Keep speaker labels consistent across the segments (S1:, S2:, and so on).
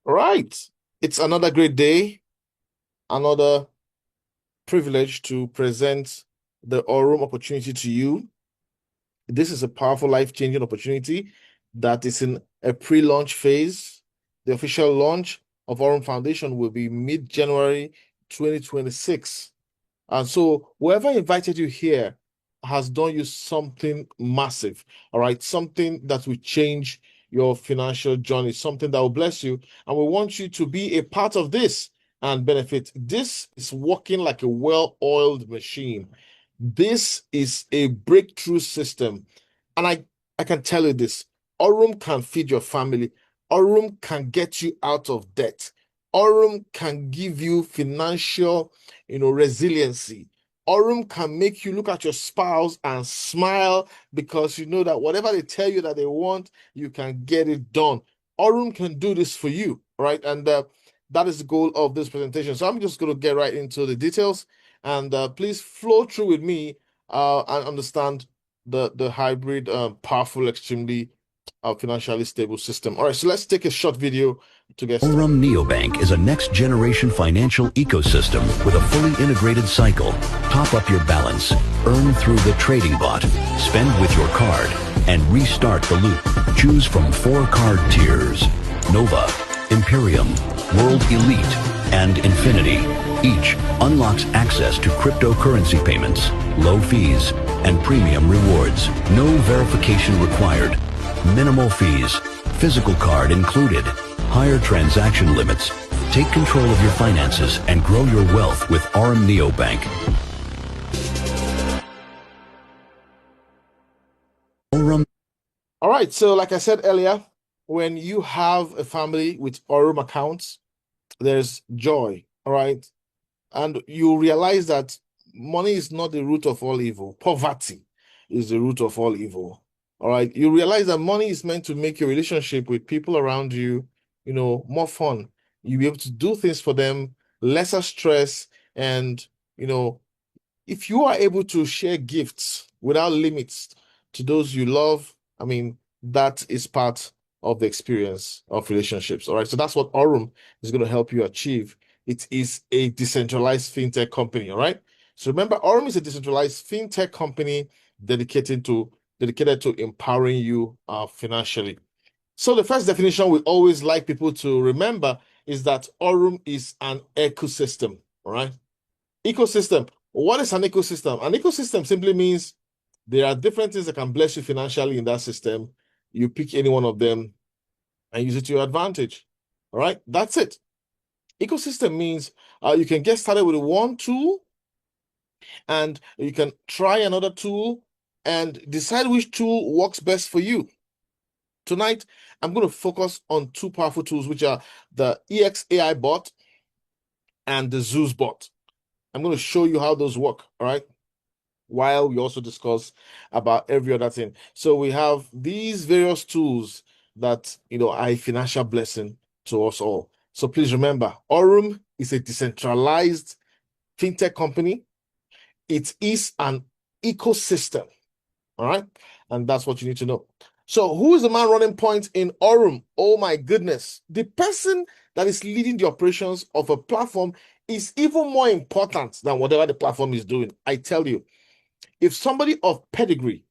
S1: All right. It's another great day, another privilege to present the Aurum opportunity to you. This is a powerful, life-changing opportunity that is in a pre-launch phase. The official launch of Aurum Foundation will be mid-January 2026. And so whoever invited you here has done you something massive, all right? Something that will change your financial journey, something that will bless you. And we want you to be a part of this and benefit. This is working like a well-oiled machine. This is a breakthrough system. And I can tell you this, Aurum can feed your family. Aurum can get you out of debt. Aurum can give you financial resiliency. Aurum can make you look at your spouse and smile because you know that whatever they tell you that they want, you can get it done. Aurum can do this for you, right? And that is the goal of this presentation. So I'm just going to get right into the details, and please flow through with me and understand the hybrid, powerful, extremely financially stable system. All right, so let's take a short video to get started.
S2: Aurum Neobank is a next-generation financial ecosystem with a fully integrated cycle. Top up your balance, earn through the trading bot, spend with your card, and restart the loop. Choose from 4 card tiers: Nova, Imperium, World Elite, and Infinity. Each unlocks access to cryptocurrency payments, low fees, and premium rewards. No verification required. Minimal fees. Physical card included. Higher transaction limits. Take control of your finances and grow your wealth with Aurum Neobank. Aurum.
S1: All right, so like I said earlier, when you have a family with Aurum accounts, there's joy, all right? And you realize that money is not the root of all evil. Poverty is the root of all evil. All right. You realize that money is meant to make your relationship with people around you, more fun. You'll be able to do things for them, lesser stress. And, if you are able to share gifts without limits to those you love, I mean, that is part of the experience of relationships. All right. So that's what Aurum is going to help you achieve. It is a decentralized fintech company. All right. So remember, Aurum is a decentralized fintech company dedicated to empowering you financially. So the first definition we always like people to remember is that Aurum is an ecosystem. All right. Ecosystem. What is an ecosystem? An ecosystem simply means there are different things that can bless you financially in that system. You pick any one of them and use it to your advantage. All right. That's it. Ecosystem means you can get started with one tool and you can try another tool and decide which tool works best for you. Tonight, I'm going to focus on 2 powerful tools, which are the EXAI bot and the Zeus bot. I'm going to show you how those work, all right? While we also discuss about every other thing. So we have these various tools that, are a financial blessing to us all. So please remember, Aurum is a decentralized fintech company. It is an ecosystem, all right? And that's what you need to know. So who is the man running point in Aurum? Oh my goodness. The person that is leading the operations of a platform is even more important than whatever the platform is doing. I tell you, if somebody of pedigree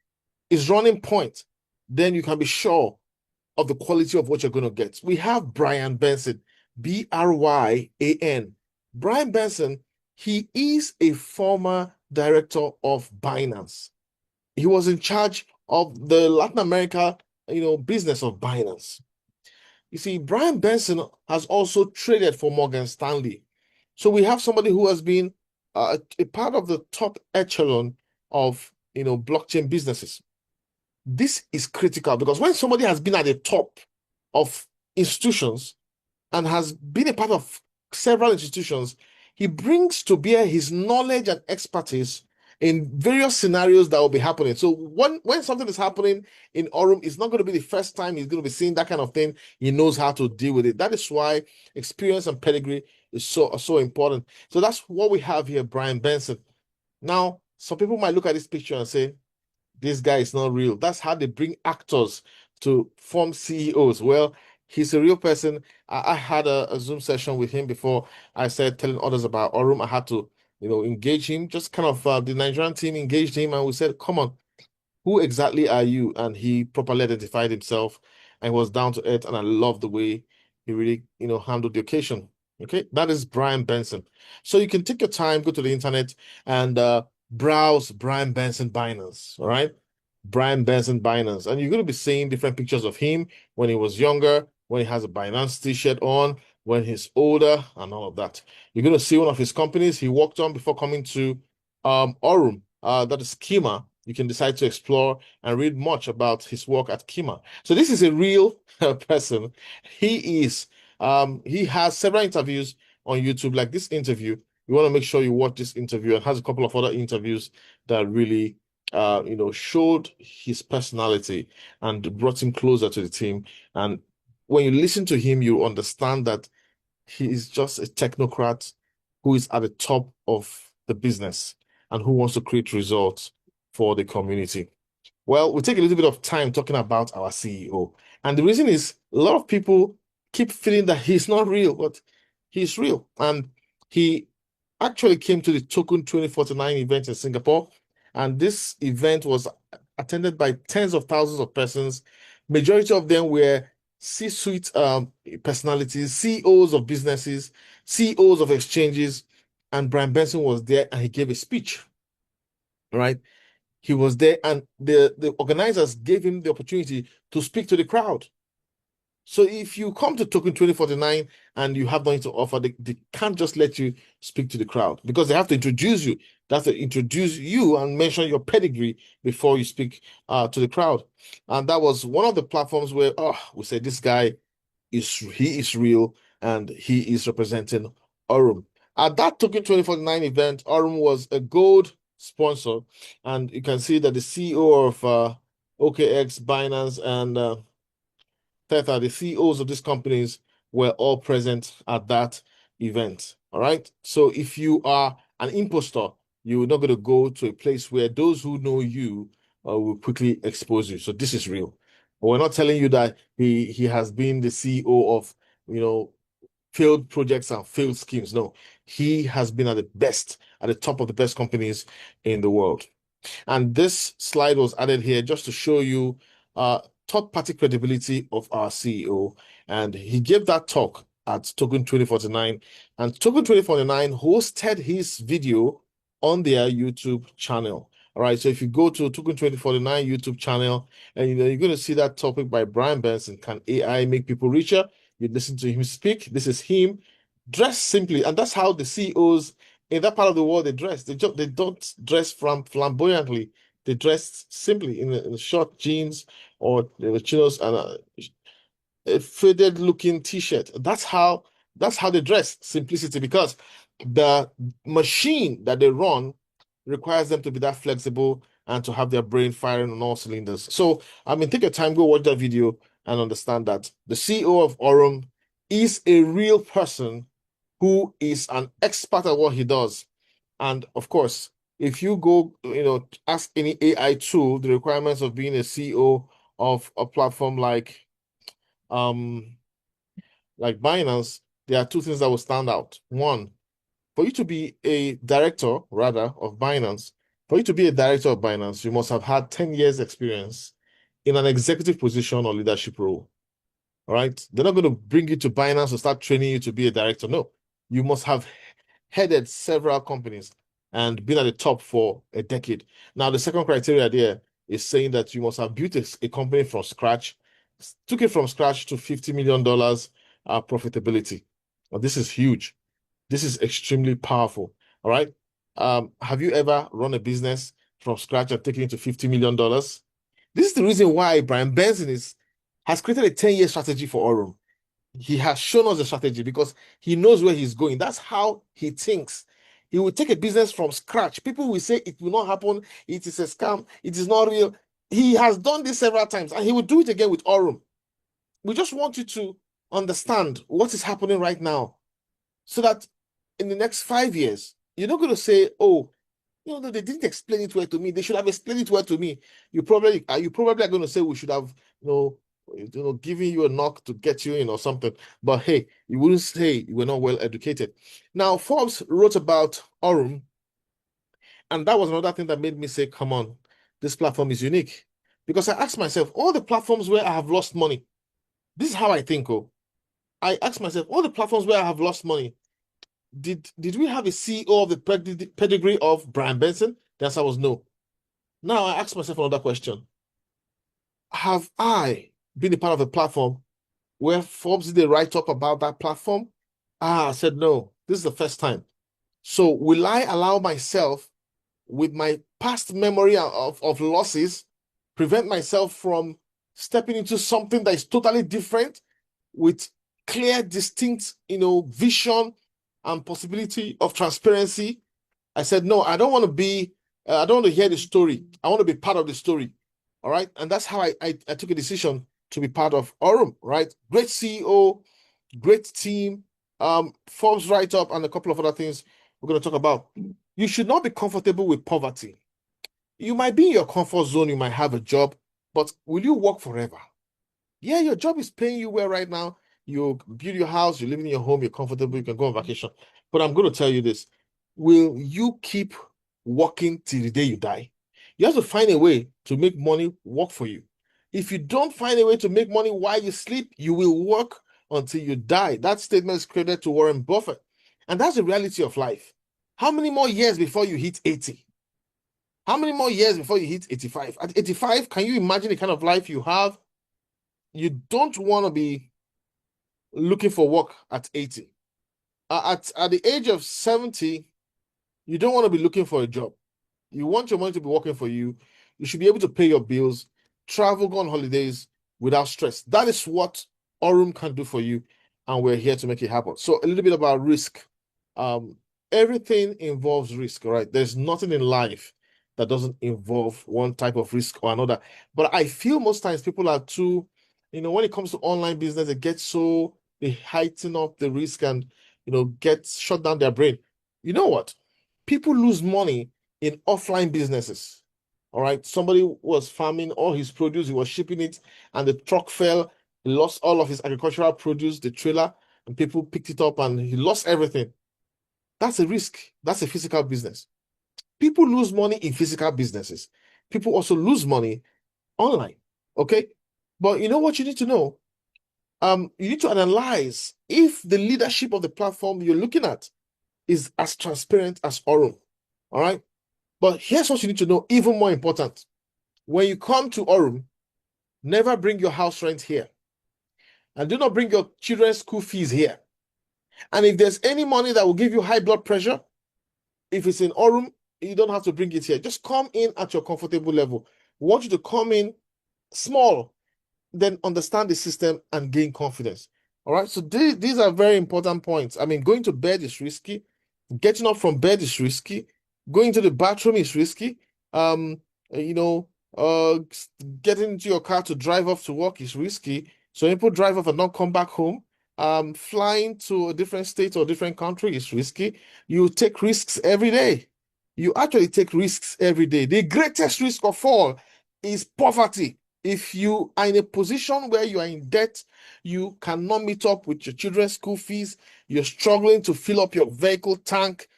S1: is running point, then you can be sure of the quality of what you're going to get. We have Brian Benson, Bryan. Brian Benson, he is a former director of Binance. He was in charge of the Latin America, business of Binance. You see, Brian Benson has also traded for Morgan Stanley. So we have somebody who has been a part of the top echelon of, blockchain businesses. This is critical because when somebody has been at the top of institutions and has been a part of several institutions, he brings to bear his knowledge and expertise in various scenarios that will be happening. So when something is happening in Aurum, it's not going to be the first time he's going to be seeing that kind of thing. He knows how to deal with it. That is why experience and pedigree is so important. So that's what we have here, Brian Benson. Now, some people might look at this picture and say, this guy is not real. That's how they bring actors to form CEOs. Well, He's a real person. I had a Zoom session with him before I started telling others about Aurum. I had to, engage him. Just kind of the Nigerian team engaged him, and we said, "Come on, who exactly are you?" And he properly identified himself and was down to earth. And I love the way he really, handled the occasion. Okay, that is Brian Benson. So you can take your time, go to the internet and browse Brian Benson Binance. All right. Brian Benson Binance. And you're going to be seeing different pictures of him when he was younger, when he has a Binance t-shirt on, when he's older, and all of that. You're going to see one of his companies he worked on before coming to Aurum. That is Schema. You can decide to explore and read much about his work at Kima. So this is a real person. He has several interviews on YouTube, like this interview. You want to make sure you watch this interview, and has a couple of other interviews that really, showed his personality and brought him closer to the team. And when you listen to him, you understand that he is just a technocrat who is at the top of the business and who wants to create results for the community. Well, we'll take a little bit of time talking about our CEO. And the reason is a lot of people keep feeling that he's not real, but he's real. And he actually came to the Token 2049 event in Singapore. And this event was attended by tens of thousands of persons. Majority of them were C-suite personalities, CEOs of businesses, CEOs of exchanges. And Brian Benson was there and he gave a speech, right? He was there, and the organizers gave him the opportunity to speak to the crowd. So if you come to Token 2049 and you have nothing to offer, they can't just let you speak to the crowd because they have to introduce you. They have to introduce you and mention your pedigree before you speak to the crowd. And that was one of the platforms where, we said this guy he is real and he is representing Aurum. At that Token 2049 event, Aurum was a gold sponsor, and you can see that the CEO of OKX, Binance, and Theta, the CEOs of these companies, were all present at that event. All right. So if you are an imposter, you're not going to go to a place where those who know you will quickly expose you. So this is real. But we're not telling you that he has been the CEO of, failed projects and failed schemes. No, he has been at the top of the best companies in the world. And this slide was added here just to show you third-party credibility of our CEO. And he gave that talk at Token 2049. And Token 2049 hosted his video on their YouTube channel. All right, so if you go to Token 2049 YouTube channel, and you're going to see that topic by Brian Benson, Can AI Make People Richer? You listen to him speak. This is him dressed simply, and that's how the CEOs in that part of the world they dress. They don't dress flamboyantly. They dress simply in short jeans or chinos and a faded looking t-shirt. That's how they dress, simplicity, because the machine that they run requires them to be that flexible and to have their brain firing on all cylinders. So, take your time, go watch that video and understand that the CEO of Aurum is a real person who is an expert at what he does. And of course, if you go, ask any AI tool the requirements of being a CEO of a platform um like Binance, there are two things that will stand out. One, for you to be a director, rather, of Binance, for you to be a director of Binance, you must have had 10 years experience in an executive position or leadership role. All right. They're not going to bring you to Binance to start training you to be a director. No, you must have headed several companies and been at the top for a decade. Now, the second criteria there is saying that you must have built a company from scratch, took it from scratch to $50 million profitability. Now, this is huge. This is extremely powerful. All right. Have you ever run a business from scratch and taken it to $50 million? This is the reason why Brian Benson has created a 10-year strategy for Aurum. He has shown us the strategy because he knows where he's going. That's how he thinks. He will take a business from scratch. People will say it will not happen. It is a scam. It is not real. He has done this several times and he will do it again with Aurum. We just want you to understand what is happening right now so that in the next 5 years, you're not going to say, oh, they didn't explain it well to me. They should have explained it well to me. You probably are going to say we should have, giving you a knock to get you in or something. But hey, you wouldn't say you were not well educated. Now, Forbes wrote about Aurum, and that was another thing that made me say, come on, this platform is unique. Because I asked myself, all the platforms where I have lost money, this is how I think, oh. I asked myself, all the platforms where I have lost money, did we have a CEO of the pedigree of Brian Benson? The answer was no. Now I ask myself another question. Have I been a part of a platform where Forbes did a write-up about that platform? I said no. This is the first time. So will I allow myself, with my past memory of losses, prevent myself from stepping into something that is totally different with clear, distinct, vision and possibility of transparency? I said, no, I don't want to be, I don't want to hear the story. I want to be part of the story. All right. And that's how I took a decision to be part of Aurum, right? Great CEO, great team, Forbes write-up, and a couple of other things we're going to talk about. You should not be comfortable with poverty. You might be in your comfort zone, you might have a job, but will you work forever? Yeah, your job is paying you well right now. You build your house, you're living in your home, you're comfortable, you can go on vacation. But I'm going to tell you this. Will you keep working till the day you die? You have to find a way to make money work for you. If you don't find a way to make money while you sleep, you will work until you die. That statement is credited to Warren Buffett. And that's the reality of life. How many more years before you hit 80? How many more years before you hit 85? At 85, can you imagine the kind of life you have? You don't want to be looking for work at 80. At the age of 70, you don't want to be looking for a job. You want your money to be working for you. You should be able to pay your bills, travel, go on holidays without stress. That is what Aurum can do for you, and we're here to make it happen. So a little bit about risk. Everything involves risk, right? There's nothing in life that doesn't involve one type of risk or another. But I feel most times people are too, when it comes to online business, they heighten up the risk and, get shut down their brain. You know what? People lose money in offline businesses. All right. Somebody was farming all his produce, he was shipping it, and the truck fell. He lost all of his agricultural produce, the trailer, and people picked it up and he lost everything. That's a risk. That's a physical business. People lose money in physical businesses. People also lose money online. Okay. But you know what you need to know? You need to analyze if the leadership of the platform you're looking at is as transparent as Aurum. All right. But here's what you need to know, even more important. When you come to Aurum, never bring your house rent here. And do not bring your children's school fees here. And if there's any money that will give you high blood pressure, if it's in Aurum, you don't have to bring it here. Just come in at your comfortable level. We want you to come in small, then understand the system and gain confidence. All right. So these are very important points. I mean, going to bed is risky. Getting up from bed is risky. Going to the bathroom is risky. You know, getting into your car to drive off to work is risky. So people drive off and not come back home. Flying to a different state or different country is risky. You take risks every day. You actually take risks every day. The greatest risk of all is poverty. If you are in a position where you are in debt, you cannot meet up with your children's school fees, you're struggling to fill up your vehicle tank,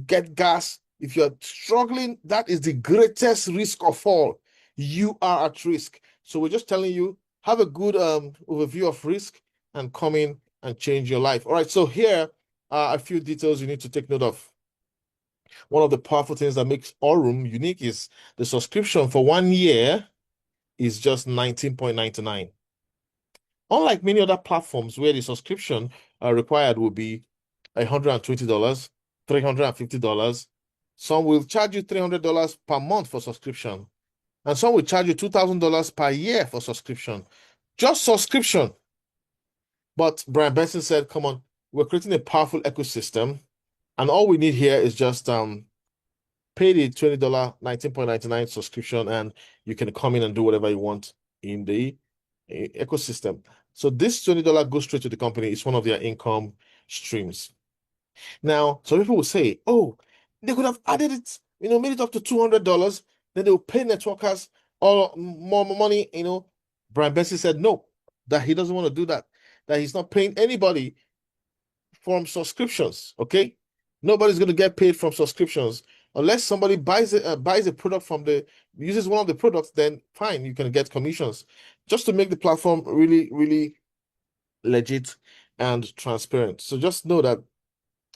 S1: get gas. If you're struggling, that is the greatest risk of all. You are at risk. So we're just telling you, have a good overview of risk and come in and change your life. All right, so here are a few details you need to take note of. One of the powerful things that makes Aurum unique is the subscription for 1 year is just 19.99. Unlike many other platforms where the subscription required will be $120, $350. Some will charge you $300 per month for subscription, and some will charge you $2,000 per year for subscription. Just subscription. But Brian Benson said, come on, we're creating a powerful ecosystem, and all we need here is just pay the $20, 19.99 subscription, and you can come in and do whatever you want in the ecosystem. So this $20 goes straight to the company. It's one of their income streams. Now, some people will say, oh, they could have added it, made it up to $200, then they will pay networkers all more money, Brian Benson said, no, that he doesn't want to do that, that he's not paying anybody from subscriptions. Okay, nobody's going to get paid from subscriptions unless somebody buys a product from the uses one of the products. Then fine, you can get commissions, just to make the platform really, really legit and transparent. So just know that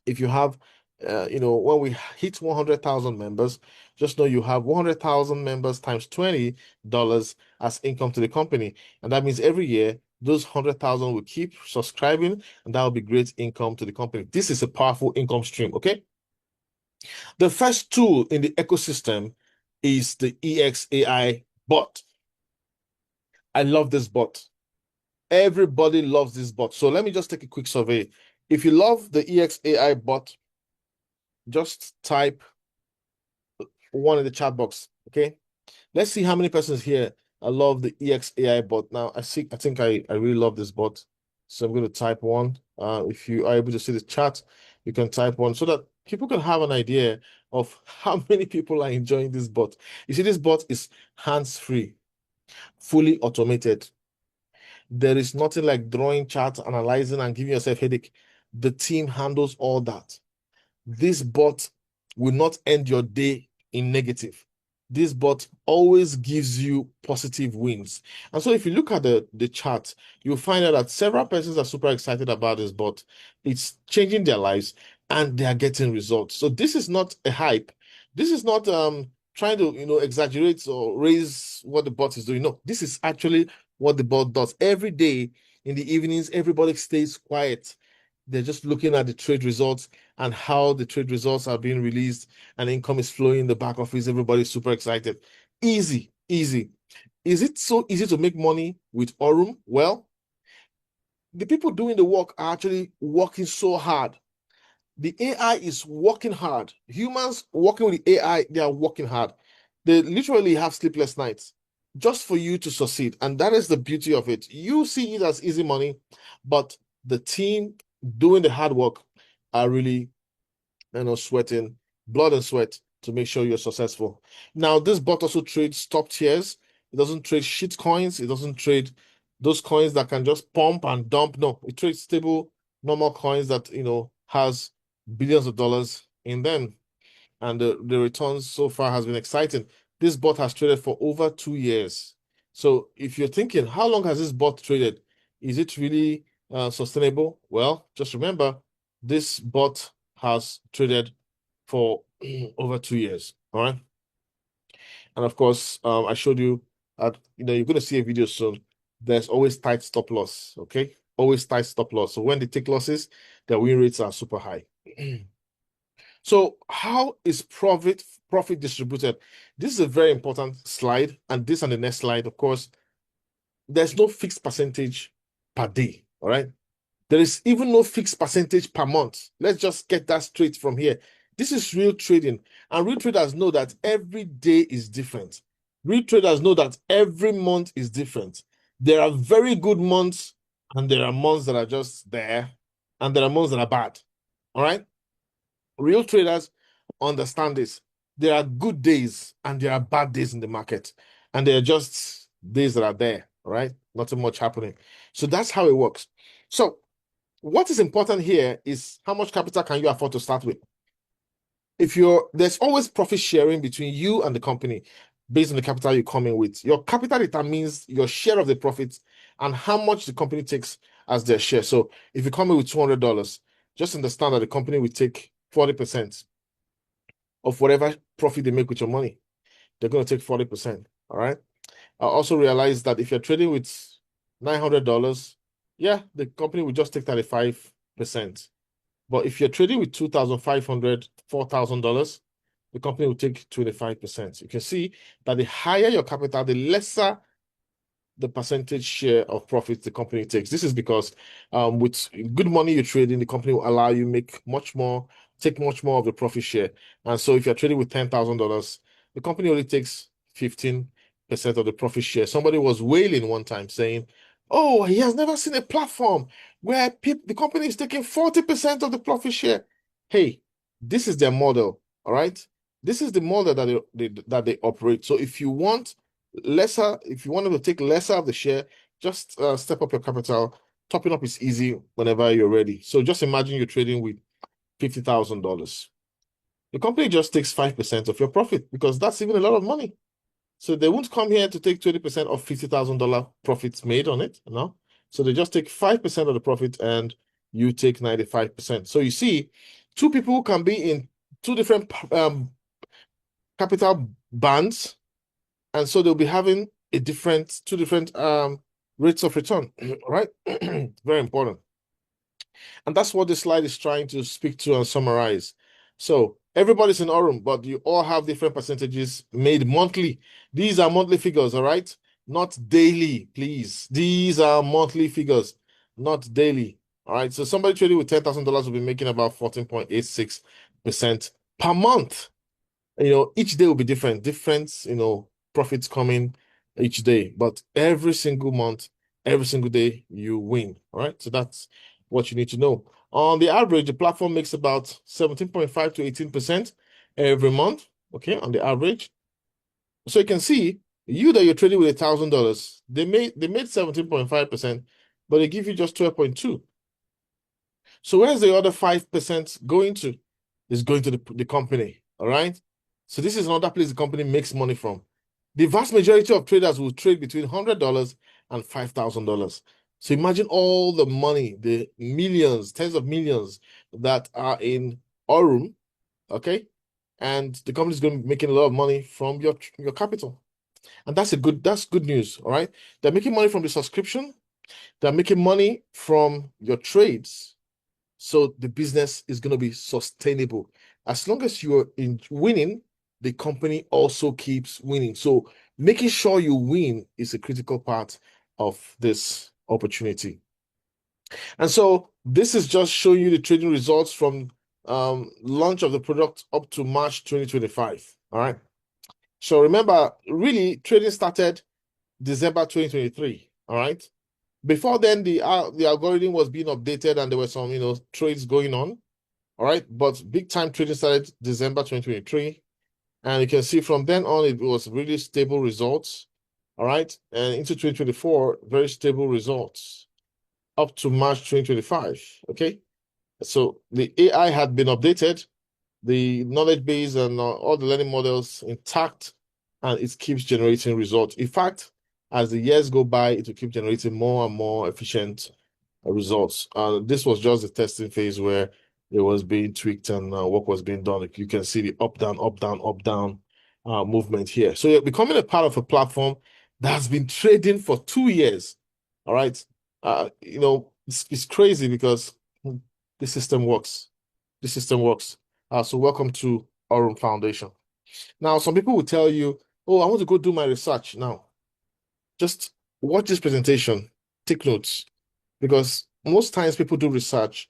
S1: if you have, when we hit 100,000 members, just know you have 100,000 members times $20 as income to the company. And that means every year, those 100,000 will keep subscribing, and that will be great income to the company. This is a powerful income stream, okay? The first tool in the ecosystem is the EXAI bot. I love this bot. Everybody loves this bot. So let me just take a quick survey. If you love the EXAI bot, just type one in the chat box. Okay. Let's see how many persons here I love the EXAI bot. Now I think I really love this bot. So I'm going to type one. If you are able to see the chat, you can type one so that people can have an idea of how many people are enjoying this bot. You see, this bot is hands-free, fully automated. There is nothing like drawing charts, analyzing, and giving yourself headache. The team handles all that. This bot will not end your day in negative. This bot always gives you positive wins. And so if you look at the chart, you'll find out that several persons are super excited about this bot. It's changing their lives and they are getting results. So this is not a hype. This is not trying to exaggerate or raise what the bot is doing. No, this is actually what the bot does. Every day in the evenings, everybody stays quiet. They're just looking at the trade results and how the trade results are being released and income is flowing in the back office. Everybody's super excited. Easy, easy. Is it so easy to make money with Aurum? Well, the people doing the work are actually working so hard. The AI is working hard. Humans working with the AI, they are working hard. They literally have sleepless nights just for you to succeed. And that is the beauty of it. You see it as easy money, but the team doing the hard work are really, sweating blood and sweat to make sure you're successful. Now, this bot also trades top tiers. It doesn't trade shit coins. It doesn't trade those coins that can just pump and dump. No, it trades stable, normal coins that, has billions of dollars in them. And the returns so far has been exciting. This bot has traded for over 2 years. So if you're thinking, how long has this bot traded? Is it really sustainable? Well, just remember, this bot has traded for over 2 years. All right. And of course, I showed you that you're going to see a video soon. There's always tight stop loss. Okay. Always tight stop loss. So when they take losses, their win rates are super high. So how is profit distributed? This is a very important slide, and this and the next slide, of course, there's no fixed percentage per day. All right. There is even no fixed percentage per month. Let's just get that straight from here. This is real trading, and real traders know that every day is different. Real traders know that every month is different. There are very good months, and there are months that are just there, and there are months that are bad. All right. Real traders understand this. There are good days and there are bad days in the market, and there are just days that are there, right? Nothing much happening. So that's how it works. So what is important here is how much capital can you afford to start with? There's always profit sharing between you and the company based on the capital you come in with. Your capital determines your share of the profits and how much the company takes as their share. So if you come in with $200, just understand that the company will take 40% of whatever profit they make with your money. They're going to take 40%. All right. I also realized that if you're trading with $900, yeah, the company will just take 35%. But if you're trading with $2,500, $4,000, the company will take 25%. You can see that the higher your capital, the lesser the percentage share of profits the company takes. This is because with good money you're trading, the company will allow you take much more of the profit share. And so if you're trading with $10,000, the company only takes 15% of the profit share. Somebody was wailing one time saying, oh, he has never seen a platform where the company is taking 40% of the profit share. Hey, this is their model, all right? This is the model that they operate. So if you want them to take lesser of the share, just step up your capital. Topping up is easy whenever you're ready. So just imagine you're trading with $50,000. The company just takes 5% of your profit because that's even a lot of money. So they won't come here to take 20% of $50,000 profits made on it, no. So they just take 5% of the profit and you take 95%. So you see, two people can be in two different capital bands, and so they'll be having two different rates of return, right? Very important. And that's what this slide is trying to speak to and summarize. So everybody's in Aurum, but you all have different percentages made monthly. These are monthly figures, all right? Not daily, please. These are monthly figures, not daily. All right. So somebody trading with $10,000 will be making about 14.86% per month. Each day will be different, profits coming each day, but every single month, every single day, you win. All right. So that's what you need to know. On the average, the platform makes about 17.5 to 18% every month. Okay, on the average. So you can see you that you're trading with $1,000, they made 17.5%, but they give you just 12.2. So where's the other 5% going to? It's going to the company. All right. So this is another place the company makes money from. The vast majority of traders will trade between $100 and $5,000. So imagine all the money, the millions, tens of millions that are in Aurum, okay? And the company is going to be making a lot of money from your capital. And that's good news, all right? They're making money from the subscription. They're making money from your trades. So the business is going to be sustainable. As long as you're in winning, the company also keeps winning. So making sure you win is a critical part of this opportunity. And so this is just showing you the trading results from launch of the product up to March 2025. All right. So remember, really, trading started December 2023. All right. Before then, the algorithm was being updated and there were some, trades going on. All right. But big time trading started December 2023. And you can see from then on, it was really stable results. All right. And into 2024, very stable results up to March 2025. Okay. So the AI had been updated, the knowledge base and all the learning models intact, and it keeps generating results. In fact, as the years go by, it will keep generating more and more efficient results. This was just the testing phase where it was being tweaked and work was being done. You can see the up, down, up, down, up, down movement here. So you're becoming a part of a platform that's been trading for 2 years. All right. It's crazy because the system works. The system works. So welcome to Aurum Foundation. Now, some people will tell you, oh, I want to go do my research now. Just watch this presentation, take notes, because most times people do research,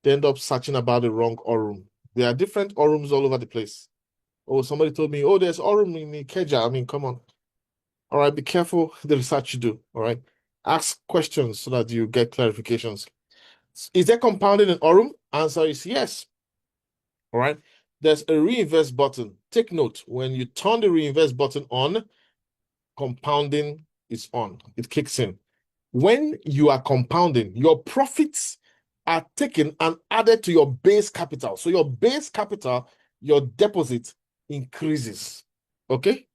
S1: they end up searching about the wrong Aurum. There are different Aurums all over the place. Oh, somebody told me, oh, there's Aurum in Ikeja. I mean, come on. All right, be careful the research you do. All right. Ask questions so that you get clarifications. Is there compounding in Aurum? Answer is yes. All right. There's a reinvest button. Take note, when you turn the reinvest button on, compounding is on. It kicks in. When you are compounding, your profits are taken and added to your base capital. So your base capital, your deposit increases. Okay?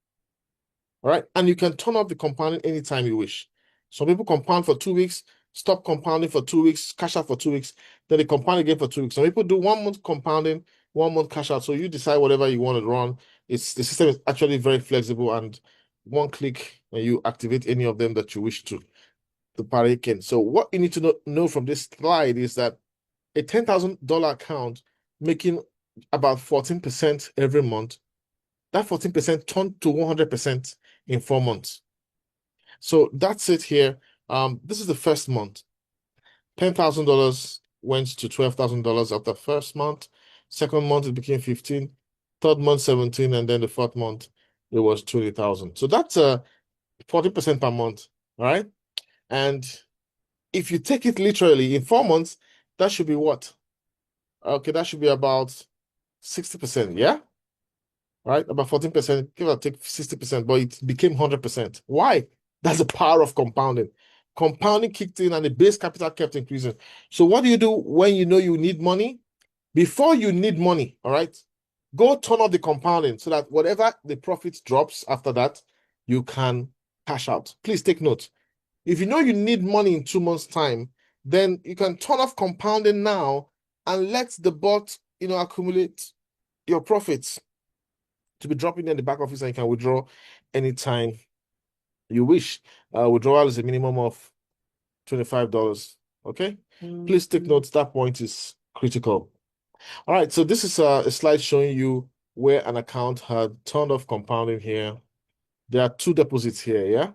S1: All right. And you can turn off the compounding anytime you wish. Some people compound for 2 weeks, stop compounding for 2 weeks, cash out for 2 weeks, then they compound again for 2 weeks. Some people do 1 month compounding, 1 month cash out. So you decide whatever you want to run. The system is actually very flexible, and one click and you activate any of them that you wish to partake in. So what you need to know from this slide is that a $10,000 account making about 14% every month, that 14% turned to 100% in 4 months. So that's it here. This is the first month. $10,000 went to $12,000 after first month. Second month, it became 15. Third month, 17. And then the fourth month, it was 20,000. So that's 40% per month. All right. And if you take it literally in 4 months, that should be what? Okay, that should be about 60%. Yeah. Right? About 14%, give or take 60%, but it became 100%. Why? That's the power of compounding. compounding kicked in and the base capital kept increasing. So what do you do when you know you need money? Before you need money, all right, go turn off the compounding so that whatever the profit drops after that, you can cash out. Please take note. If you know you need money in 2 months' time, then you can turn off compounding now and let the bot, accumulate your profits to be dropping in the back office, and you can withdraw anytime you wish. Withdrawal is a minimum of $25. Okay. Please take note, that point is critical. All right, so this is a slide showing you where an account had turned off compounding here. There are two deposits here, yeah?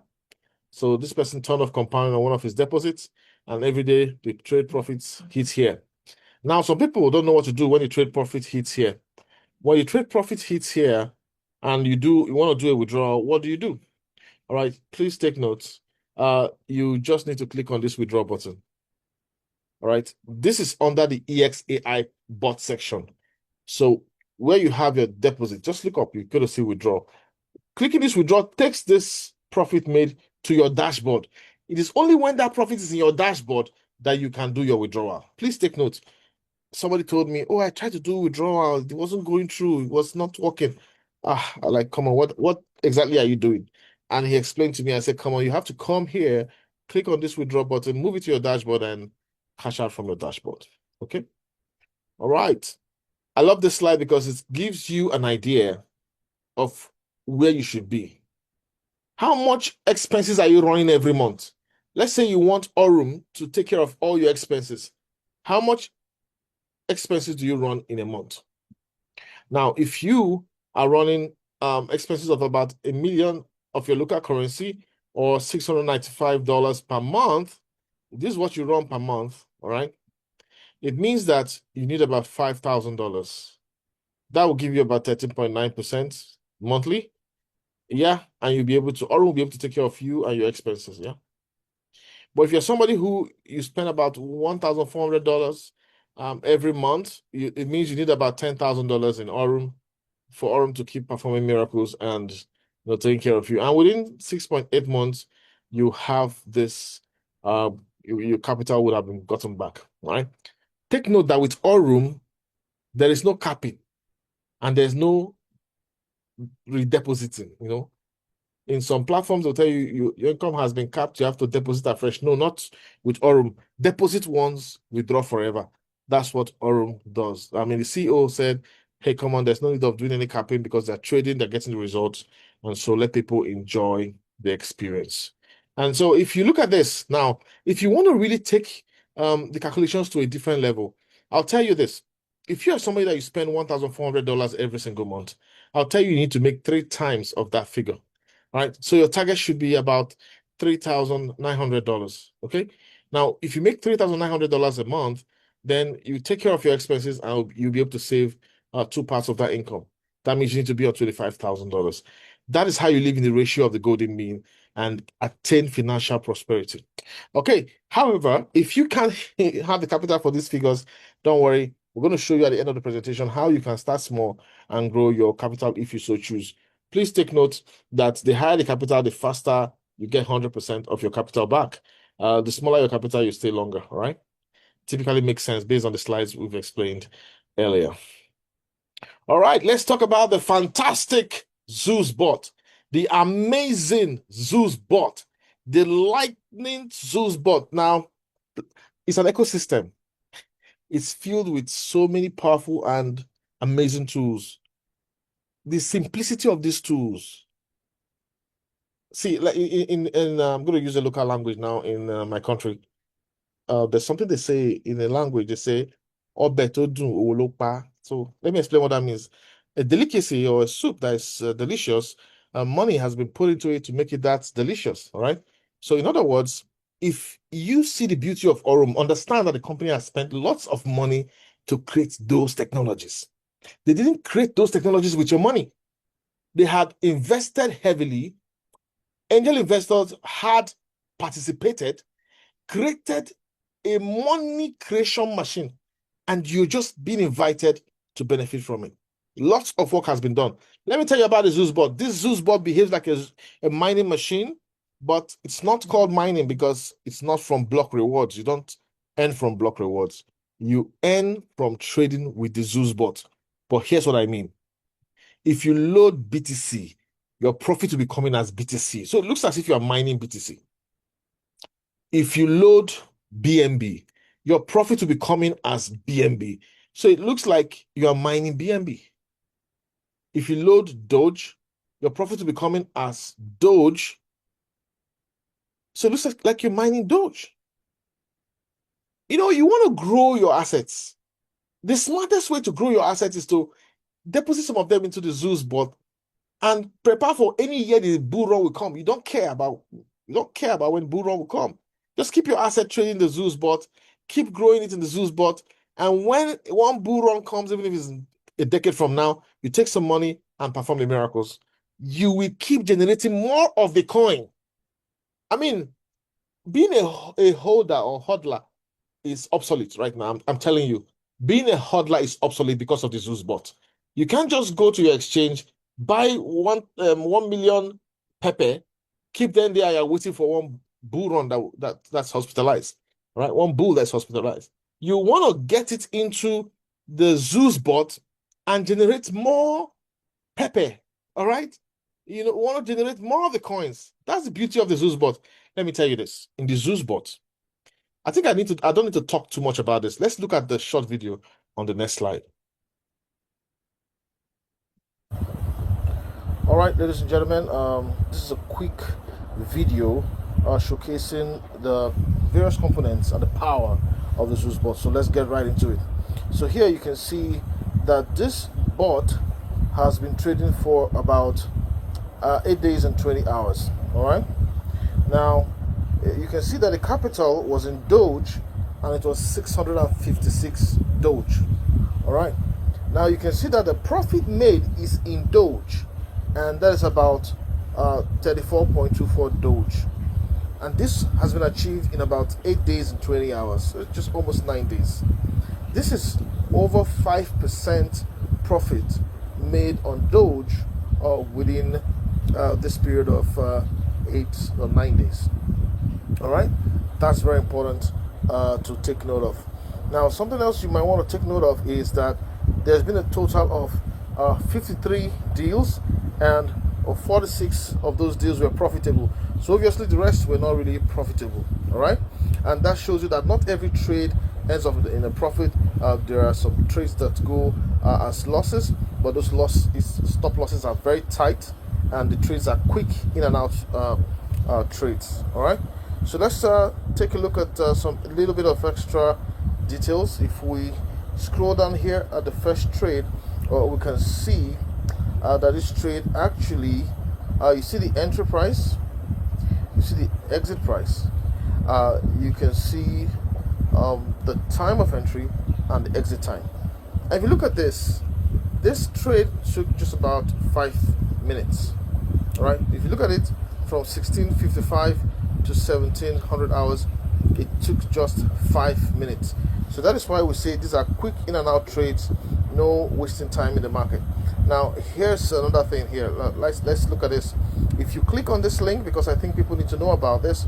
S1: So this person turned off compounding on one of his deposits, and every day the trade profits hit here. Now, some people don't know what to do when the trade profit hits here. When your trade profit hits here and you want to do a withdrawal, what do? All right, please take notes. You just need to click on this withdraw button. All right, this is under the EXAI bot section. So where you have your deposit, just look up, you're going to see withdraw. Clicking this withdraw takes this profit made to your dashboard. It is only when that profit is in your dashboard that you can do your withdrawal. Please take note. Somebody told me, oh, I tried to do withdrawal. It wasn't going through. It was not working. I like, come on, what exactly are you doing? And he explained to me, I said, come on, you have to come here, click on this withdraw button, move it to your dashboard and cash out from your dashboard. Okay. All right. I love this slide because it gives you an idea of where you should be. How much expenses are you running every month? Let's say you want Aurum to take care of all your expenses. How much expenses do you run in a month? Now, if you are running expenses of about $1 million of your local currency or $695 per month, this is what you run per month, all right? It means that you need about $5,000. That will give you about 13.9% monthly. Yeah, and Aurum will be able to take care of you and your expenses, yeah? But if you're somebody who you spend about $1,400 every month, it means you need about $10,000 in Aurum for Aurum to keep performing miracles and taking care of you. And within 6.8 months, you have this, your capital would have been gotten back, right? Take note that with Aurum, there is no capping and there's no redepositing, In some platforms, they'll tell you your income has been capped, you have to deposit afresh. No, not with Aurum. Deposit once, withdraw forever. That's what Aurum does. I mean, the CEO said, hey, come on, there's no need of doing any capping because they're trading, they're getting the results. And so let people enjoy the experience. And so if you look at this now, if you want to really take the calculations to a different level, I'll tell you this. If you are somebody that you spend $1,400 every single month, I'll tell you need to make 3 times of that figure. All right, so your target should be about $3,900. Okay, now if you make $3,900 a month, then you take care of your expenses and you'll be able to save 2 parts of that income. That means you need to be at $25,000. That is how you live in the ratio of the golden mean and attain financial prosperity. Okay, however, if you can't have the capital for these figures, don't worry. We're going to show you at the end of the presentation how you can start small and grow your capital if you so choose. Please take note that the higher the capital, the faster you get 100% of your capital back. The smaller your capital, you stay longer, all right? Typically makes sense based on the slides we've explained earlier. All right, let's talk about the fantastic Zeus bot, the amazing Zeus bot, the lightning Zeus bot. Now, it's an ecosystem. It's filled with so many powerful and amazing tools. The simplicity of these tools. See, like I'm going to use a local language now in my country. There's something they say in a language. They say, "Ọbẹ̀ tó dùn, òun ló pa." So let me explain what that means. A delicacy or a soup that is delicious, money has been put into it to make it that delicious. All right. So in other words, if you see the beauty of Aurum, understand that the company has spent lots of money to create those technologies. They didn't create those technologies with your money. They had invested heavily. Angel investors had participated, created a money creation machine, and you're just being invited to benefit from it. Lots of work has been done. Let me tell you about the Zeus bot. This Zeus bot behaves like a mining machine. but it's not called mining because it's not from block rewards. You don't earn from block rewards. You earn from trading with the Zeus bot. But here's what I mean. If you load BTC, your profit will be coming as BTC. So it looks as if you are mining BTC. If you load BNB, your profit will be coming as BNB. So it looks like you are mining BNB. If you load Doge, your profit will be coming as Doge. So it looks like you're mining Doge. You want to grow your assets. The smartest way to grow your assets is to deposit some of them into the Zeus bot and prepare for any year the bull run will come. You don't care about when bull run will come. Just keep your asset trading the Zeus bot, keep growing it in the Zeus bot, and when one bull run comes, even if it's a decade from now, you take some money and perform the miracles. You will keep generating more of the coin. I mean, being a holder or hodler is obsolete right now. I'm telling you, being a hodler is obsolete because of the Zeus bot. You can't just go to your exchange, buy 1 million Pepe, keep them there, you're waiting for one bull run that's hospitalized, right? One bull that's hospitalized. You want to get it into the Zeus bot and generate more Pepe, all right? Want to generate more of the coins. That's the beauty of the Zeus bot. Let me tell you this. In the Zeus bot, I don't need to talk too much about this. Let's look at the short video on the next slide. All right, ladies and gentlemen, this is a quick video showcasing the various components and the power of the Zeus bot. So let's get right into it. So here you can see that this bot has been trading for about 8 days and 20 hours. All right. Now, you can see that the capital was in Doge and it was 656 Doge. All right. Now, you can see that the profit made is in Doge, and that is about 34.24 Doge. And this has been achieved in about 8 days and 20 hours, so just almost 9 days. This is over 5% profit made on Doge within this period of 8 or 9 days. All right, that's very important to take note of. Now, something else you might want to take note of is that there's been a total of 53 deals, and 46 of those deals were profitable. So obviously the rest were not really profitable. All right, and that shows you that not every trade ends up in a profit. There are some trades that go as losses, but those stop losses are very tight, and the trades are quick in and out trades. All right. So let's take a look at a little bit of extra details. If we scroll down here at the first trade, we can see that this trade actually, you see the entry price, you see the exit price, you can see the time of entry and the exit time. And if you look at this trade took just about 5 minutes. All right, if you look at it from 1655 to 1700 hours, it took just 5 minutes. So that is why we say these are quick in and out trades, no wasting time in the market. Now here's another thing here. Let's look at this. If you click on this link, because I think people need to know about this,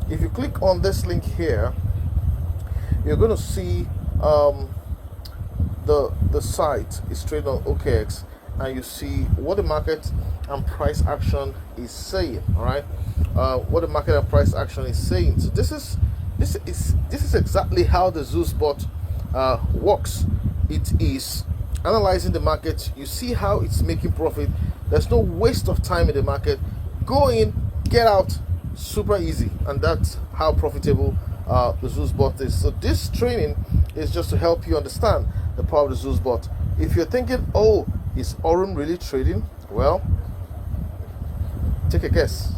S1: if you click on this link here, you're going to see the site is traded on OKX, and you see what the market and price action is saying. All right, what the market and price action is saying. So this is exactly how the Zeus bot works. It is analyzing the market. You see how it's making profit. There's no waste of time in the market. Go in, get out, super easy, and that's how profitable the Zeus bot is. So this training is just to help you understand the power of the Zeus bot. If you're thinking, oh, is Aurum really trading? Well, take a guess.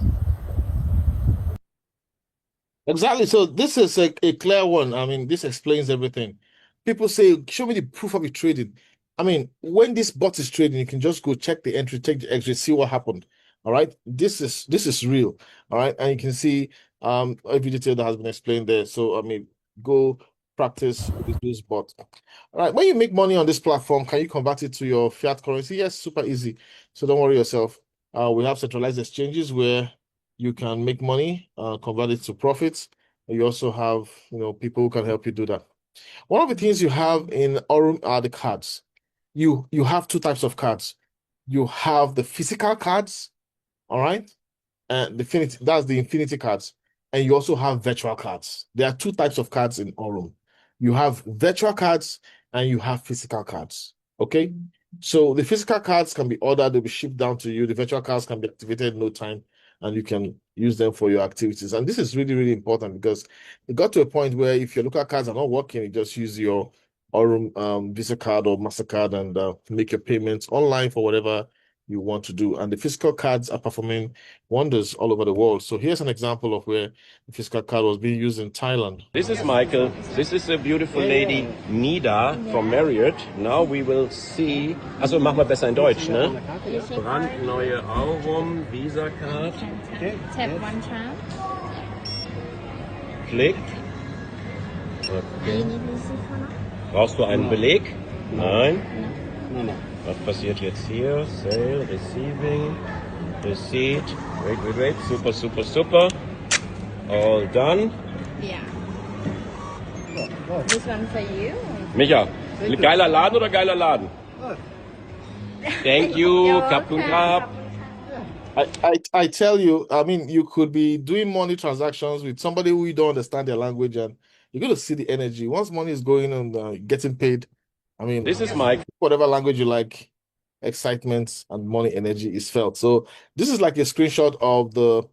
S1: Exactly. So this is a clear one. I mean, this explains everything. People say, show me the proof of it trading. I mean, when this bot is trading, you can just go check the entry, take the exit, see what happened. All right. This is real. All right. And you can see every detail that has been explained there. So I mean, go practice with this bot. All right. When you make money on this platform, can you convert it to your fiat currency? Yes, super easy. So don't worry yourself. We have centralized exchanges where you can make money, convert it to profits. You also have, people who can help you do that. One of the things you have in Aurum are the cards. You have two types of cards. You have the physical cards, all right? And that's the infinity cards. And you also have virtual cards. There are two types of cards in Aurum. You have virtual cards and you have physical cards. Okay. So the physical cards can be ordered, they'll be shipped down to you. The virtual cards can be activated in no time and you can use them for your activities. And this is really, really important because it got to a point where if your local cards are not working, you just use your Aurum Visa card or MasterCard and make your payments online for whatever you want to do. And the physical cards are performing wonders all over the world. So here's an example of where the physical card was being used in Thailand.
S3: This is Michael. This is a beautiful lady, Nida from Marriott. Now we will see. Also, machen wir besser in Deutsch, ne? Brandneue Aurum Visa Card.
S4: Tap one time.
S3: Klick. Okay. Brauchst du einen Beleg? Nein. Was passiert jetzt hier? Sale, Receiving, Receipt. Wait. Super. All done.
S4: Yeah. This one for you.
S3: Micha, ein geiler Laden oder geiler Laden? Thank you,
S4: You're
S3: Kapun
S4: welcome.
S3: Kap.
S1: I tell you, I mean, you could be doing money transactions with somebody who you don't understand their language, and you're going to see the energy. Once money is going and getting paid, I mean,
S3: This is Mike.
S1: whatever language you like, excitement and money energy is felt. So this is like a screenshot of the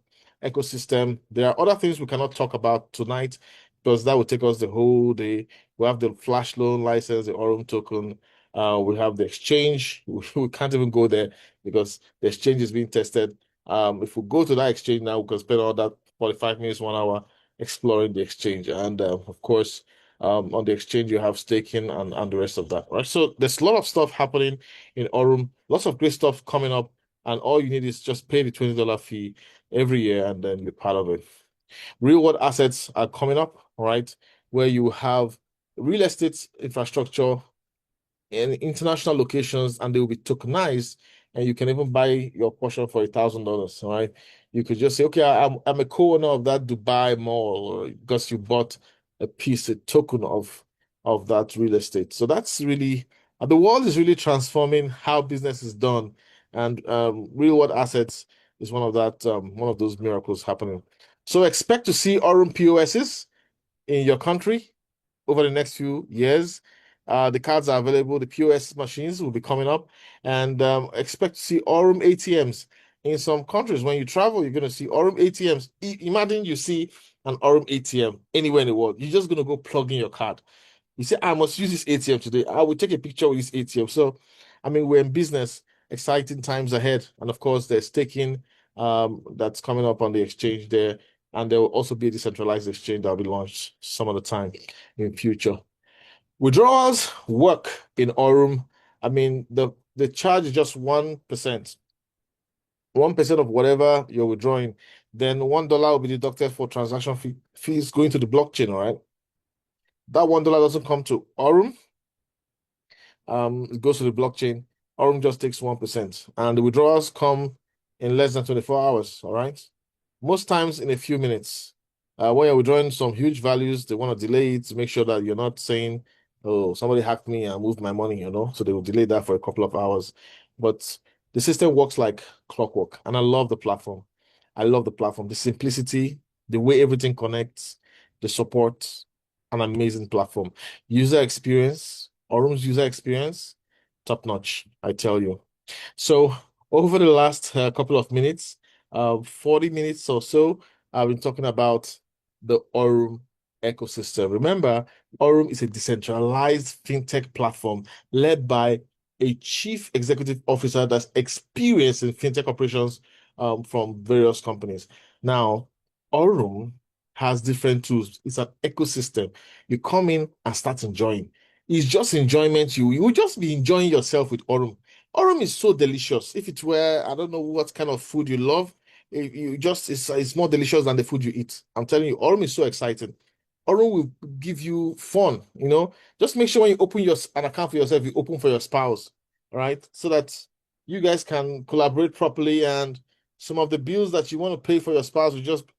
S1: ecosystem. There are other things we cannot talk about tonight because that would take us the whole day. We have the flash loan license, the Aurum token. We have the exchange. We can't even go there because the exchange is being tested. If we go to that exchange now, we can spend all that 45 minutes, 1 hour exploring the exchange. And of course, on the exchange, you have staking and the rest of that, right? So there's a lot of stuff happening in Aurum, lots of great stuff coming up, and all you need is just pay the $20 fee every year and then you're part of it. Real world assets are coming up, right? Where you have real estate infrastructure in international locations and they will be tokenized and you can even buy your portion for $1,000, all right? You could just say, okay, I'm a co-owner of that Dubai mall because you bought a piece, a token of that real estate. So that's really the world is really transforming how business is done, and real world assets is one of those miracles happening. So expect to see Aurum POSs in your country over the next few years. The cards are available. The POS machines will be coming up, and expect to see Aurum ATMs in some countries. When you travel, you're going to see Aurum ATMs. Imagine you see an Aurum ATM anywhere in the world. You're just going to go plug in your card. You say, I must use this ATM today. I will take a picture with this ATM. So, I mean, we're in business, exciting times ahead. And of course, there's staking that's coming up on the exchange there. And there will also be a decentralized exchange that will be launched some of the time in future. Withdrawals work in Aurum. I mean, the charge is just 1%. 1% of whatever you're withdrawing, then $1 will be deducted for transaction fees going to the blockchain, all right? That $1 doesn't come to Aurum. It goes to the blockchain. Aurum just takes 1%. And the withdrawals come in less than 24 hours, all right? Most times in a few minutes. When you're withdrawing some huge values, they want to delay it to make sure that you're not saying, oh, somebody hacked me and moved my money, So they will delay that for a couple of hours. But the system works like clockwork. And I love the platform. I love the platform. The simplicity, the way everything connects, the support, an amazing platform. User experience, Aurum's user experience, top notch, I tell you. So over the last couple of minutes, 40 minutes or so, I've been talking about the Aurum ecosystem. Remember, Aurum is a decentralized fintech platform led by a chief executive officer that's experienced in fintech operations from various companies. Now, Aurum has different tools. It's an ecosystem. You come in and start enjoying. It's just enjoyment. You will just be enjoying yourself with Aurum. Aurum is so delicious. If it were, I don't know what kind of food you love, it's more delicious than the food you eat. I'm telling you, Aurum is so exciting. Aurum will give you fun. Just make sure when you open an account for yourself, you open for your spouse, all right? So that you guys can collaborate properly and some of the bills that you want to pay for your spouse,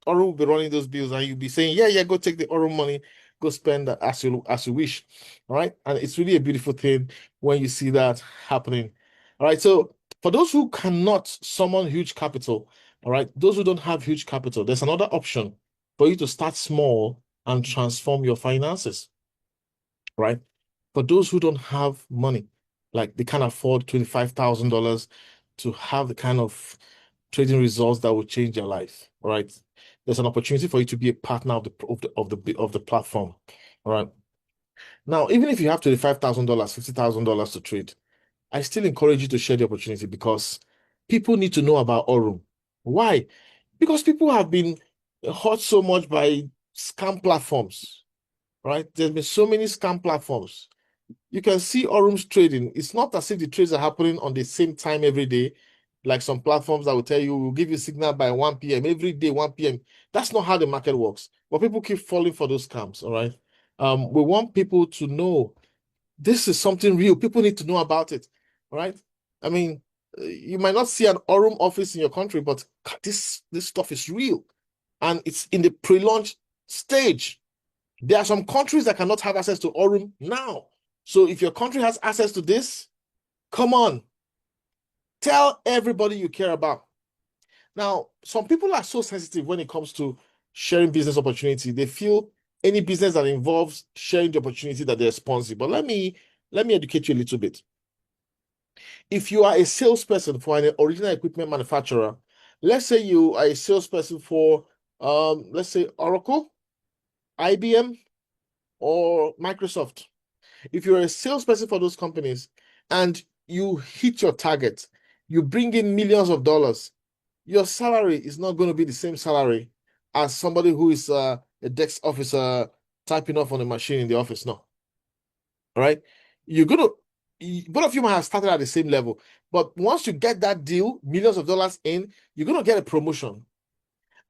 S1: Aurum will be running those bills, and you'll be saying, yeah, go take the Aurum money, go spend as you wish. All right. And it's really a beautiful thing when you see that happening. All right. So for those who cannot summon huge capital, all right, those who don't have huge capital, there's another option for you to start small and transform your finances. Right. For those who don't have money, like they can't afford $25,000 to have the kind of trading results that will change their life. All right. There's an opportunity for you to be a partner of the platform. All right. Now, even if you have $25,000, $50,000 to trade, I still encourage you to share the opportunity because people need to know about Aurum. Why? Because people have been hurt so much by scam platforms, right? There's been so many scam platforms. You can see Aurum's trading. It's not as if the trades are happening on the same time every day, like some platforms that will tell you, will give you signal by 1 p.m. every day, 1 p.m. That's not how the market works. But people keep falling for those scams, all right? We want people to know this is something real. People need to know about it, all right? I mean, you might not see an Aurum office in your country, but this stuff is real. And it's in the pre-launch stage. There are some countries that cannot have access to Aurum now. So if your country has access to this, come on, tell everybody you care about. Now, some people are so sensitive when it comes to sharing business opportunity. They feel any business that involves sharing the opportunity that they're sponsoring. But let me educate you a little bit. If you are a salesperson for an original equipment manufacturer, let's say you are a salesperson for let's say Oracle, IBM, or Microsoft. If you're a salesperson for those companies and you hit your target, you bring in millions of dollars, your salary is not going to be the same salary as somebody who is a desk officer typing off on a machine in the office. No. All right. You're going to, both of you might have started at the same level, but once you get that deal, millions of dollars in, you're going to get a promotion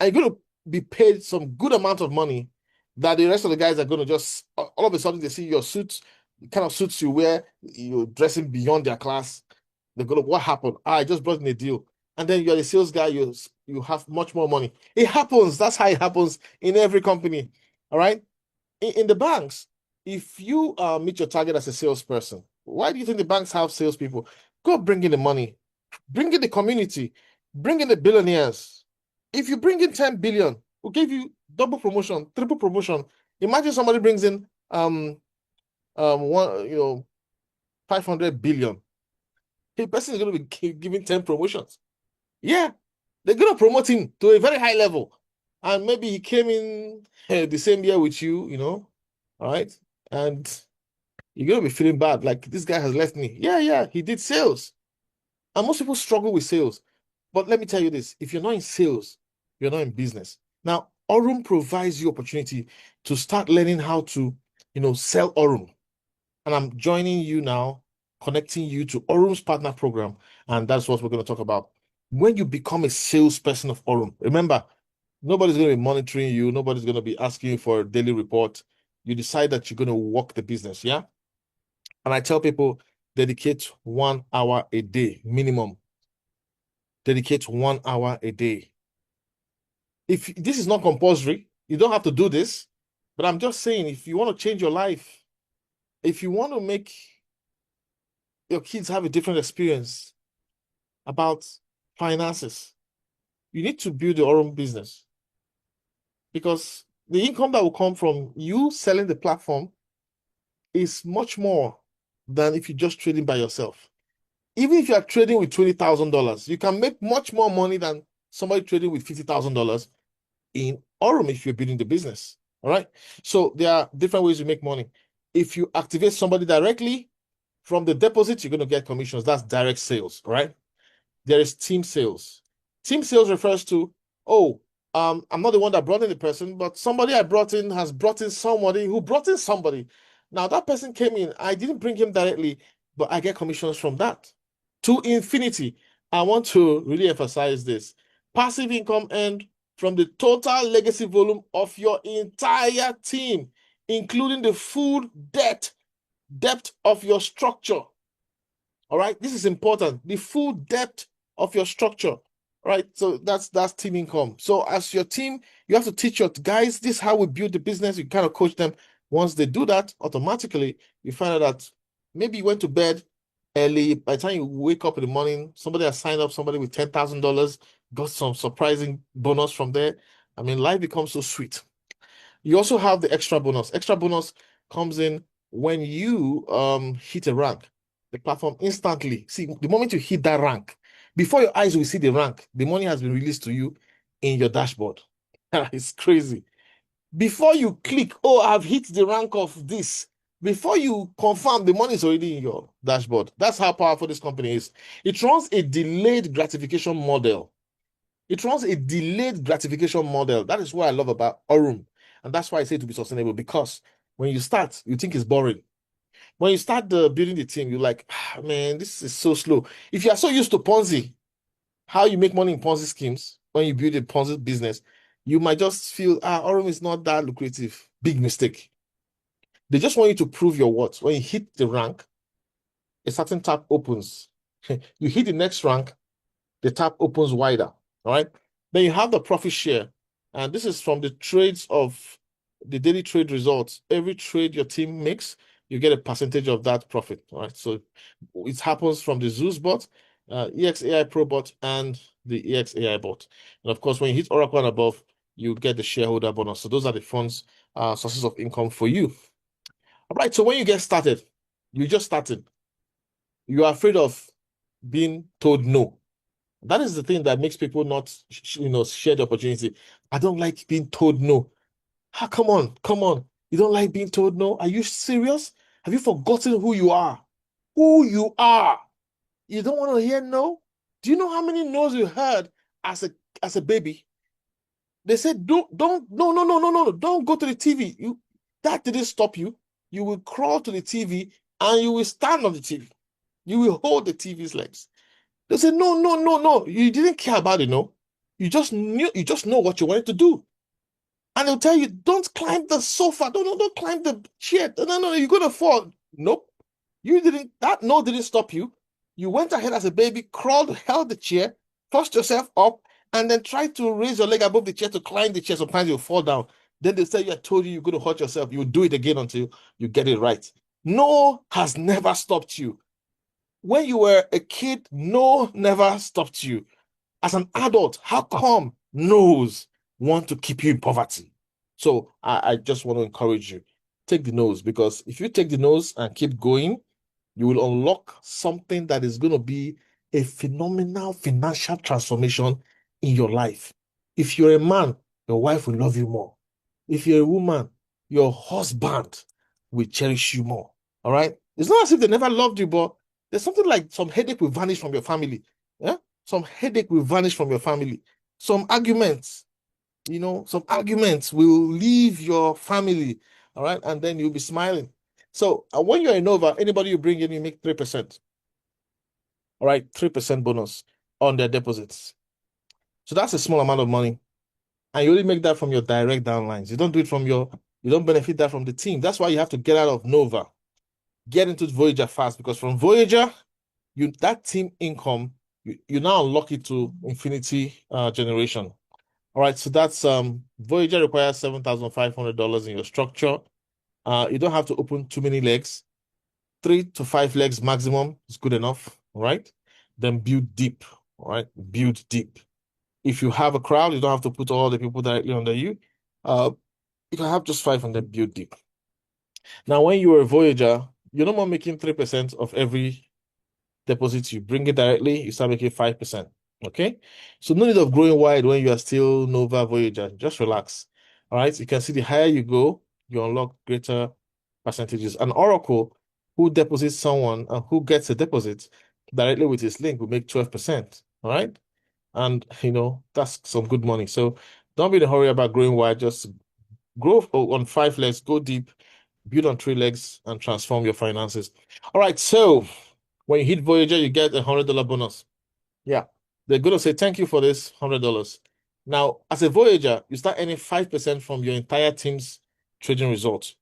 S1: and you're going to be paid some good amount of money that the rest of the guys are going to just, all of a sudden, they see your suits, the kind of suits you wear, you're dressing beyond their class. They're going to, what happened? I just brought in a deal. And then you're the sales guy, you have much more money. It happens. That's how it happens in every company. All right. In the banks, if you meet your target as a salesperson, why do you think the banks have salespeople? Go bring in the money, bring in the community, bring in the billionaires. If you bring in 10 billion, we'll give you double promotion, triple promotion. Imagine somebody brings in one 500 billion. The person is going to be giving 10 promotions. Yeah, they're going to promote him to a very high level. And maybe he came in the same year with you, all right? And you're going to be feeling bad, like this guy has left me. Yeah, he did sales. And most people struggle with sales. But let me tell you this, if you're not in sales, you're not in business. Now, Aurum provides you opportunity to start learning how to, sell Aurum. And I'm joining you now, connecting you to Aurum's partner program. And that's what we're going to talk about. When you become a salesperson of Aurum, remember, nobody's going to be monitoring you. Nobody's going to be asking you for a daily report. You decide that you're going to work the business, yeah? And I tell people, dedicate 1 hour a day, minimum. Dedicate 1 hour a day. If this is not compulsory, you don't have to do this. But I'm just saying, if you want to change your life, if you want to make your kids have a different experience about finances, you need to build your own business. Because the income that will come from you selling the platform is much more than if you're just trading by yourself. Even if you are trading with $20,000, you can make much more money than somebody trading with $50,000 in Aurum if you're building the business. All right. So there are different ways you make money. If you activate somebody directly from the deposit, you're going to get commissions. That's direct sales. All right. There is team sales. Team sales refers to, I'm not the one that brought in the person, but somebody I brought in has brought in somebody who brought in somebody. Now that person came in, I didn't bring him directly, but I get commissions from that. To infinity. I want to really emphasize this. Passive income earned from the total legacy volume of your entire team, including the full depth of your structure. All right, this is important. The full depth of your structure. right? So that's team income. So as your team, you have to teach your guys this is how we build the business. You kind of coach them. Once they do that, automatically you find out that maybe you went to bed early. By the time you wake up in the morning, somebody has signed up somebody with $10,000, got some surprising bonus from there. I mean, life becomes so sweet. You also have the extra bonus. Extra bonus comes in when you hit a rank. The platform instantly, see, the moment you hit that rank, before your eyes will see the rank, the money has been released to you in your dashboard. It's crazy. Before you click, oh, I've hit the rank of this, before you confirm, the money is already in your dashboard. That's how powerful this company is. It runs a delayed gratification model. It runs a delayed gratification model. That is what I love about Aurum. And that's why I say to be sustainable, because when you start, you think it's boring. When you start building the team, you're like, man, this is so slow. If you are so used to Ponzi, how you make money in Ponzi schemes, when you build a Ponzi business, you might just feel, Aurum is not that lucrative. Big mistake. They just want you to prove your worth. When you hit the rank, a certain tab opens. You hit the next rank, the tab opens wider. All right. Then you have the profit share. And this is from the trades of the daily trade results. Every trade your team makes, you get a percentage of that profit. All right. So it happens from the Zeus bot, EXAI Pro bot, and the EXAI bot. And of course, when you hit Oracle and above, you get the shareholder bonus. So those are the funds, sources of income for you. All right. So when you get started, you just started. You are afraid of being told no. That is the thing that makes people not, share the opportunity. I don't like being told no. Come on, come on. You don't like being told no? Are you serious? Have you forgotten who you are? Who you are? You don't want to hear no? Do you know how many no's you heard as a baby? They said, no, no, no, no, no, no, don't go to the TV. That didn't stop you. You will crawl to the TV and you will stand on the TV. You will hold the TV's legs. They said, no, no, no, no. You didn't care about it, no. You just know what you wanted to do. And they'll tell you, don't climb the sofa. Don't climb the chair. No, no, no, you're gonna fall. Nope. That no didn't stop you. You went ahead as a baby, crawled, held the chair, tossed yourself up, and then tried to raise your leg above the chair to climb the chair. Sometimes you'll fall down. Then they say, I told you you're gonna hurt yourself. You'll do it again until you get it right. No has never stopped you. When you were a kid, no never stopped you. As an adult, how come no's want to keep you in poverty? So I just want to encourage you, take the no's, because if you take the no's and keep going, you will unlock something that is going to be a phenomenal financial transformation in your life. If you're a man, your wife will love you more. If you're a woman, your husband will cherish you more. All right? It's not as if they never loved you, but there's something like some headache will vanish from your family. Yeah? Some headache will vanish from your family. Some arguments, some arguments will leave your family. All right? And then you'll be smiling. So when you're in Nova, anybody you bring in, you make 3%. All right, 3% bonus on their deposits. So that's a small amount of money. And you only make that from your direct downlines. You don't do it you don't benefit that from the team. That's why you have to get out of Nova. Get into Voyager fast, because from Voyager, that team income, you now unlock it to infinity generation. All right, so that's Voyager requires $7,500 in your structure. You don't have to open too many legs. 3 to 5 legs maximum is good enough. All right. Then build deep. All right. Build deep. If you have a crowd, you don't have to put all the people directly under you. You can have just 5 and then build deep. Now, when you're a Voyager, you're no more making 3% of every deposit you bring it directly, you start making 5%. Okay. So no need of growing wide when you are still Nova Voyager. Just relax. All right. You can see the higher you go, you unlock greater percentages. An Oracle who deposits someone and who gets a deposit directly with his link will make 12%. All right. And that's some good money. So don't be in a hurry about growing wide. Just grow on 5 legs, go deep, build on 3 legs, and transform your finances. All right. So when you hit Voyager, you get $100 bonus. Yeah. They're going to say, thank you for this $100. Now, as a Voyager, you start earning 5% from your entire team's trading results.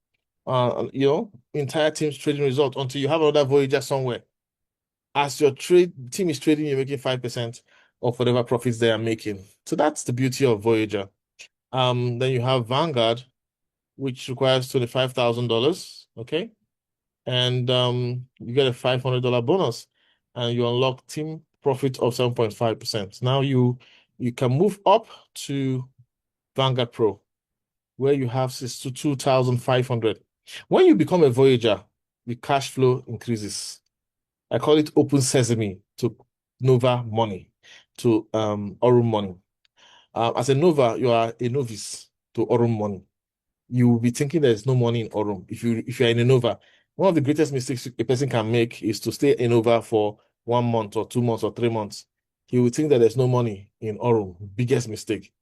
S1: Entire team's trading result until you have another Voyager somewhere. As your team is trading, you're making 5%. of whatever profits they are making. So that's the beauty of Voyager. Then you have Vanguard, which requires $25,000. Okay. And you get a $500 bonus and you unlock team profit of 7.5%. Now you can move up to Vanguard Pro, where you have 62,500. When you become a Voyager, the cash flow increases. I call it open sesame to Nova money, to Aurum money. As a Nova, you are a novice to Aurum money. You will be thinking there's no money in Aurum. If you're in a Nova, one of the greatest mistakes a person can make is to stay in Nova for 1 month or 2 months or 3 months. He will think that there's no money in Aurum. Biggest mistake.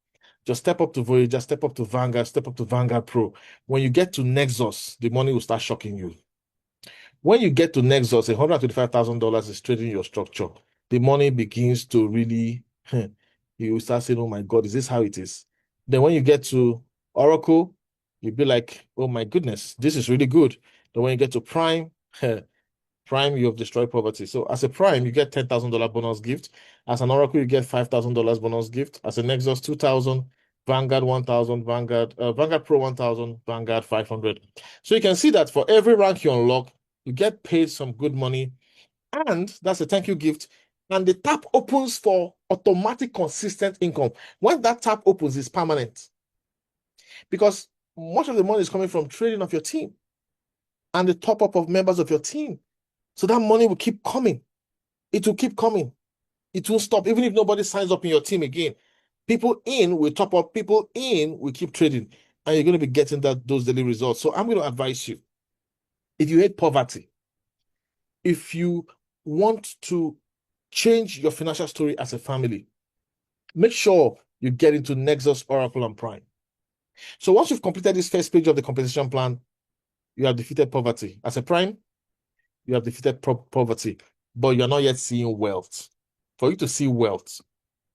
S1: Just step up to Voyager, step up to Vanguard, step up to Vanguard Pro. When you get to Nexus, the money will start shocking you. When you get to Nexus, $125,000 is trading your structure. The money begins to really, you will start saying, oh my God, is this how it is? Then when you get to Oracle, you'll be like, oh my goodness, this is really good. Then when you get to Prime, Prime, you have destroyed poverty. So as a Prime, you get $10,000 bonus gift. As an Oracle, you get $5,000 bonus gift. As a Nexus, 2,000. Vanguard 1,000, Vanguard Pro 1,000, Vanguard 500. So you can see that for every rank you unlock, you get paid some good money, and that's a thank you gift. And the tap opens for automatic, consistent income. When that tap opens, it's permanent because much of the money is coming from trading of your team and the top up of members of your team. So that money will keep coming. It will keep coming. It won't stop, even if nobody signs up in your team again. People in will top up, people in will keep trading, and you're going to be getting those daily results. So I'm going to advise you, if you hate poverty, if you want to change your financial story as a family, make sure you get into Nexus, Oracle, and Prime. So once you've completed this first page of the compensation plan, you have defeated poverty. As a Prime, you have defeated poverty, but you're not yet seeing wealth. For you to see wealth,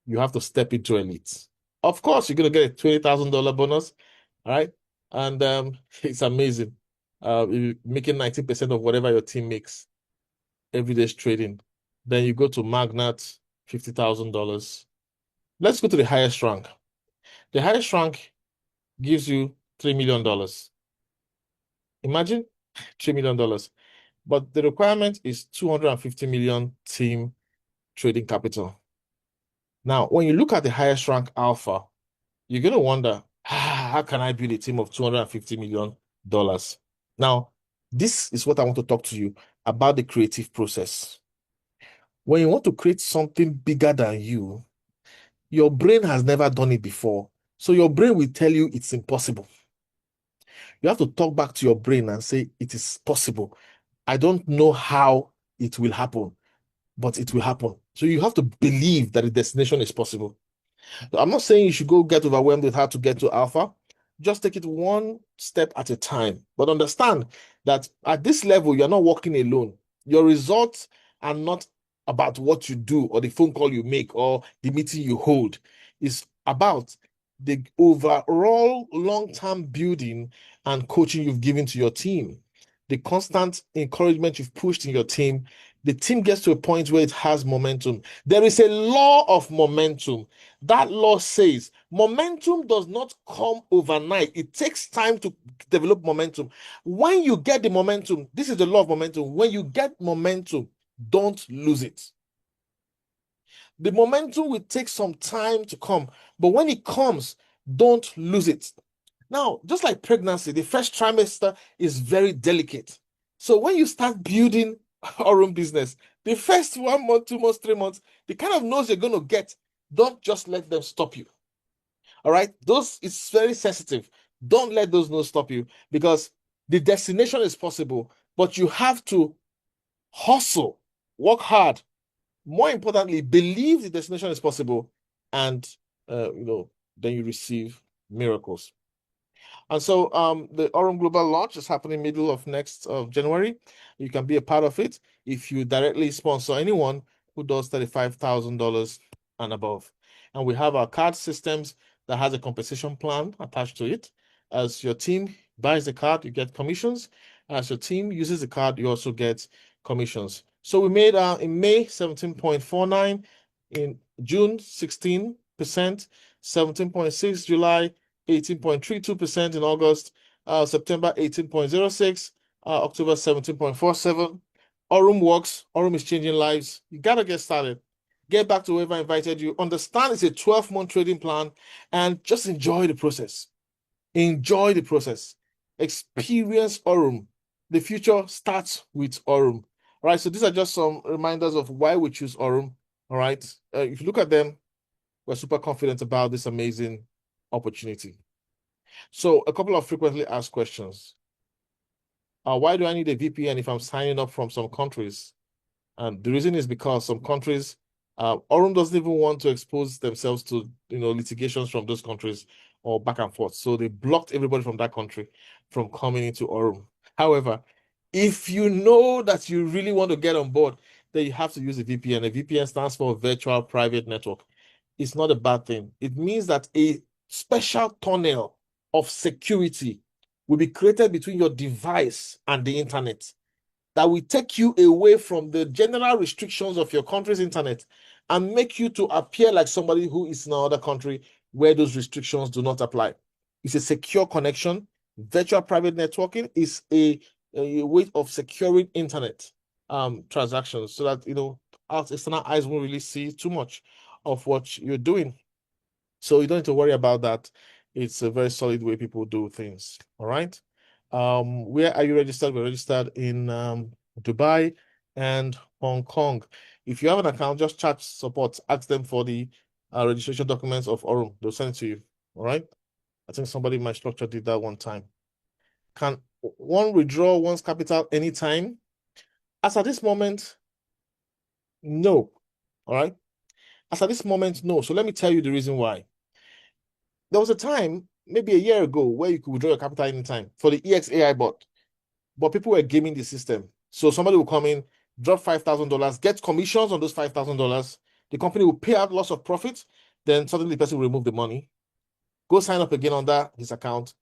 S1: you have to step into elite. Of course, you're going to get a $20,000 bonus, all right? And it's amazing. You're making 90% of whatever your team makes every day's trading. Then you go to Magnat, $50,000. Let's go to the highest rank. The highest rank gives you $3 million. Imagine $3 million. But the requirement is 250 million team trading capital. Now, when you look at the highest rank alpha, you're going to wonder, how can I build a team of $250 million? Now, this is what I want to talk to you about, the creative process. When you want to create something bigger than you, your brain has never done it before. So your brain will tell you it's impossible. You have to talk back to your brain and say, it is possible. I don't know how it will happen, but it will happen. So you have to believe that the destination is possible. I'm not saying you should go get overwhelmed with how to get to alpha. Just take it one step at a time. But understand that at this level, you're not walking alone. Your results are not about what you do or the phone call you make or the meeting you hold. It's about the overall long-term building and coaching you've given to your team, the constant encouragement you've pushed in your team. The team gets to a point where it has momentum. There is a law of momentum. That law says momentum does not come overnight. It takes time to develop momentum. When you get the momentum, this is the law of momentum. When you get momentum, don't lose it. The momentum will take some time to come, but when it comes, don't lose it. Now, just like pregnancy, the first trimester is very delicate. So when you start building our own business, the first 1 month, 2 months, 3 months, the kind of no's you're going to get, don't just let them stop you. All right? It's very sensitive. Don't let those no's stop you, because the destination is possible, but you have to hustle, work hard. More importantly, believe the destination is possible, and then you receive miracles. And so the Aurum Global launch is happening middle of next January. You can be a part of it if you directly sponsor anyone who does $35,000 and above. And we have our card systems that has a compensation plan attached to it. As your team buys the card, you get commissions. As your team uses the card, you also get commissions. So we made in May 17.49, in June 16%, 17.6 July, 18.32% in August, September 18.06, October 17.47. Aurum works. Aurum is changing lives. You gotta get started. Get back to whoever invited you. Understand it's a 12-month trading plan and just enjoy the process. Enjoy the process. Experience Aurum. The future starts with Aurum. All right, so these are just some reminders of why we choose Aurum. All right, if you look at them, we're super confident about this amazing opportunity. So, a couple of frequently asked questions. Why do I need a VPN if I'm signing up from some countries? And the reason is because some countries, Aurum doesn't even want to expose themselves to litigations from those countries or back and forth. So they blocked everybody from that country from coming into Aurum. However, if you know that you really want to get on board, then you have to use a VPN. A VPN stands for Virtual Private Network. It's not a bad thing. It means that a special tunnel of security will be created between your device and the internet that will take you away from the general restrictions of your country's internet and make you to appear like somebody who is in another country where those restrictions do not apply. It's a secure connection. Virtual private networking is a way of securing internet transactions so that external eyes won't really see too much of what you're doing. So you don't need to worry about that. It's a very solid way people do things. All right. Where are you registered? We're registered in Dubai and Hong Kong. If you have an account, just chat support. Ask them for the registration documents of Aurum. They'll send it to you. All right. I think somebody in my structure did that one time. Can one withdraw one's capital anytime? As at this moment, no. All right. As at this moment, no. So let me tell you the reason why. There was a time, maybe a year ago, where you could withdraw your capital anytime for the EXAI bot, but people were gaming the system. So somebody will come in, drop $5,000, get commissions on those $5,000. The company will pay out loss of profit. Then suddenly the person will remove the money, go sign up again under his account,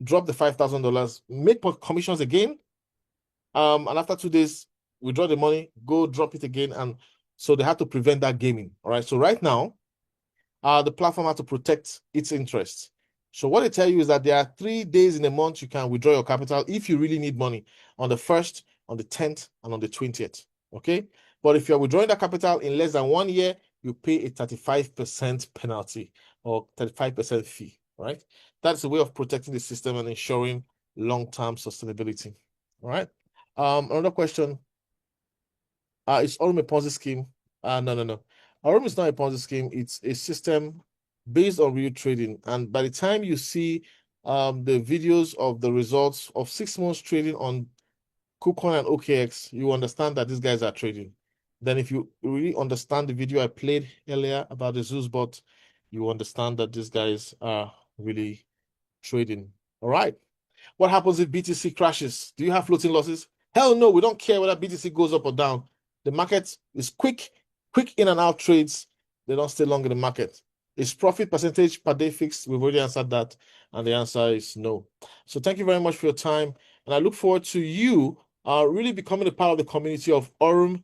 S1: drop the $5,000, make commissions again. And after 2 days, withdraw the money, go drop it again. And so they had to prevent that gaming. All right. So right now, the platform had to protect its interests. So what they tell you is that there are 3 days in a month you can withdraw your capital if you really need money, on the 1st, on the 10th, and on the 20th. Okay. But if you're withdrawing that capital in less than 1 year, you pay a 35% penalty or 35% fee. Right. That's a way of protecting the system and ensuring long-term sustainability. All right. Another question. Is Aurum a Ponzi scheme? No, no, no. Aurum is not a Ponzi scheme. It's a system based on real trading. And by the time you see the videos of the results of 6 months trading on KuCoin and OKX, you understand that these guys are trading. Then if you really understand the video I played earlier about the Zeus bot, you understand that these guys are really trading. All right. What happens if BTC crashes? Do you have floating losses? Hell no, we don't care whether BTC goes up or down. The market is quick in and out trades. They don't stay long in the market. Is profit percentage per day fixed? We've already answered that, and the answer is no. So thank you very much for your time, and I look forward to you really becoming a part of the community of Aurum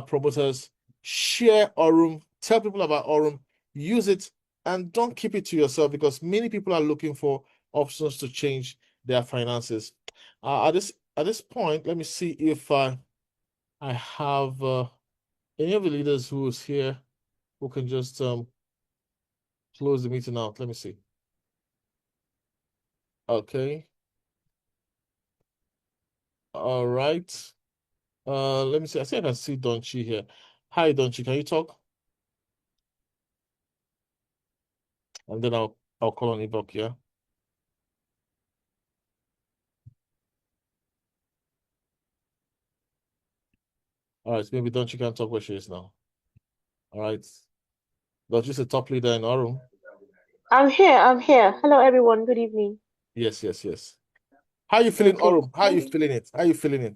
S1: promoters. Share Aurum, tell people about Aurum, use it, and don't keep it to yourself because many people are looking for options to change their finances. At this point, let me see if I have any of the leaders who is here who can just close the meeting out. Let me see. Okay. All right. Let me see. I think I can see Donchi here. Hi, Donchi. Can you talk? And then I'll call on Ebook, yeah. All right, maybe Donchi can talk where she is now. All right. Donchi's a top leader in Aurum.
S5: I'm here. I'm here. Hello, everyone. Good evening.
S1: Yes, yes, yes. How are you feeling,
S5: Okay.
S1: Aurum? How are you feeling it? How are you feeling it?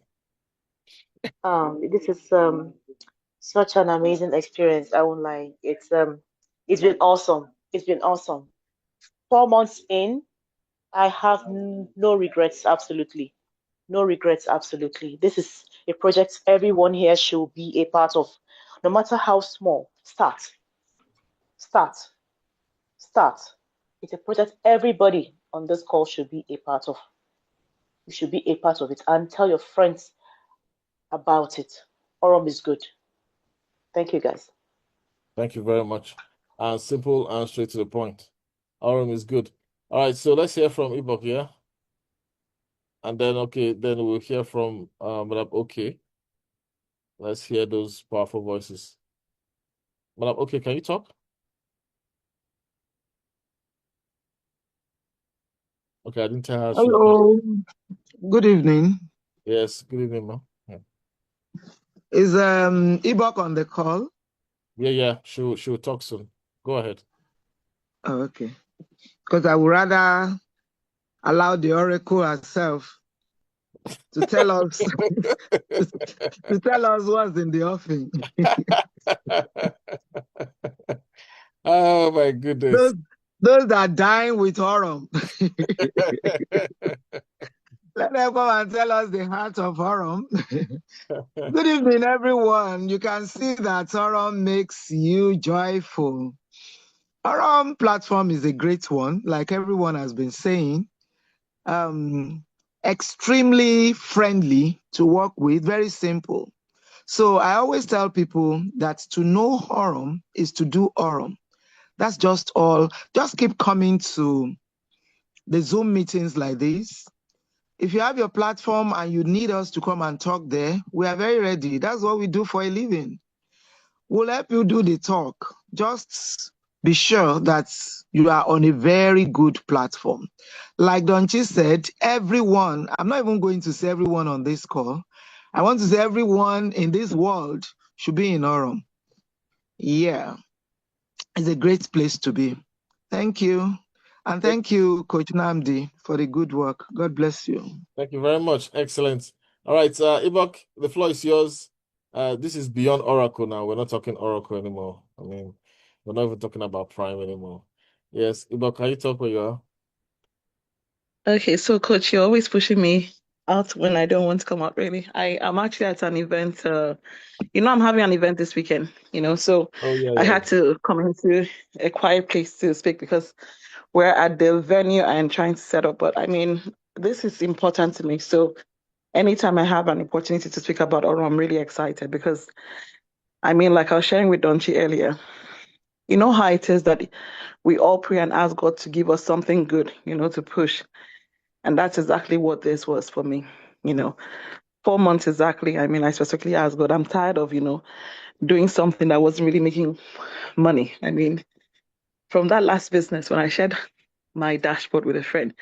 S5: This is such an amazing experience. I won't lie. It's been awesome. It's been awesome. 4 months in, I have no regrets. Absolutely, no regrets. Absolutely. This is a project everyone here should be a part of, no matter how small. Start. Start. Start. It's a project everybody on this call should be a part of. You should be a part of it and tell your friends about it. Aurum is good. Thank you, guys.
S1: Thank you very much. Simple and straight to the point. Aurum is good. All right, so let's hear from Ibok, yeah? And then, okay, then we'll hear from Madam Okay. Let's hear those powerful voices. Madam Okay, can you talk? Okay, I didn't tell her she.
S6: Hello, good evening.
S1: Yes, good evening, ma'am.
S6: Is Ibok on the call?
S1: Yeah, she'll talk soon. Go ahead.
S6: Oh, okay. Because I would rather allow the oracle herself to tell us to tell us what's in the offing.
S1: Oh my goodness.
S6: Those that dine with Aurum. Let them come and tell us the heart of Aurum. Good evening, everyone. You can see that Aurum makes you joyful. Aurum platform is a great one, like everyone has been saying. Extremely friendly to work with, very simple. So I always tell people that to know Aurum is to do Aurum. That's just all. Just keep coming to the Zoom meetings like this. If you have your platform and you need us to come and talk there, we are very ready. That's what we do for a living. We'll help you do the talk. Just be sure that you are on a very good platform. Like Donchi said, everyone, I'm not even going to say everyone on this call. I want to say everyone in this world should be in Aurum. Yeah, it's a great place to be. Thank you. And thank you, Coach Namdi, for the good work. God bless you.
S1: Thank you very much. Excellent. All right, Ibok, the floor is yours. This is beyond Oracle now. We're not talking Oracle anymore. I mean, we're not even talking about Prime anymore. Yes, Ibok, can you talk where you are?
S7: Okay, so coach, you're always pushing me out when I don't want to come out, really. I am actually at an event, I'm having an event this weekend, so
S1: Oh,
S7: I
S1: yeah.
S7: had to come into a quiet place to speak because we're at the venue and trying to set up. But I mean, this is important to me. So anytime I have an opportunity to speak about Oro, I'm really excited because I mean, like I was sharing with Donchi earlier, you know how it is that we all pray and ask God to give us something good, to push. And that's exactly what this was for me. You know, 4 months exactly. I mean, I specifically asked God, I'm tired of, doing something that wasn't really making money. I mean, from that last business, when I shared my dashboard with a friend,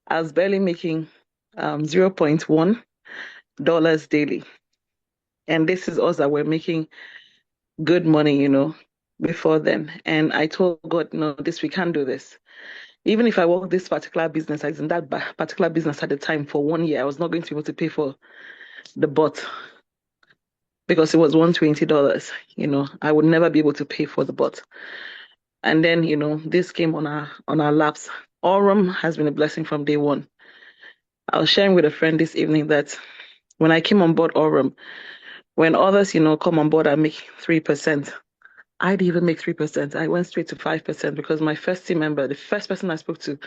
S7: I was barely making $0.1 daily. And this is us that were making good money, before then. And I told God, no, this, we can't do this. Even if I work this particular business, I was in that particular business at the time for 1 year, I was not going to be able to pay for the bot because it was $120. I would never be able to pay for the bot. And then, this came on our laps. Aurum has been a blessing from day one. I was sharing with a friend this evening that when I came on board Aurum, when others, come on board and make 3%, I didn't even make 3%. I went straight to 5% because my first team member, the first person I spoke to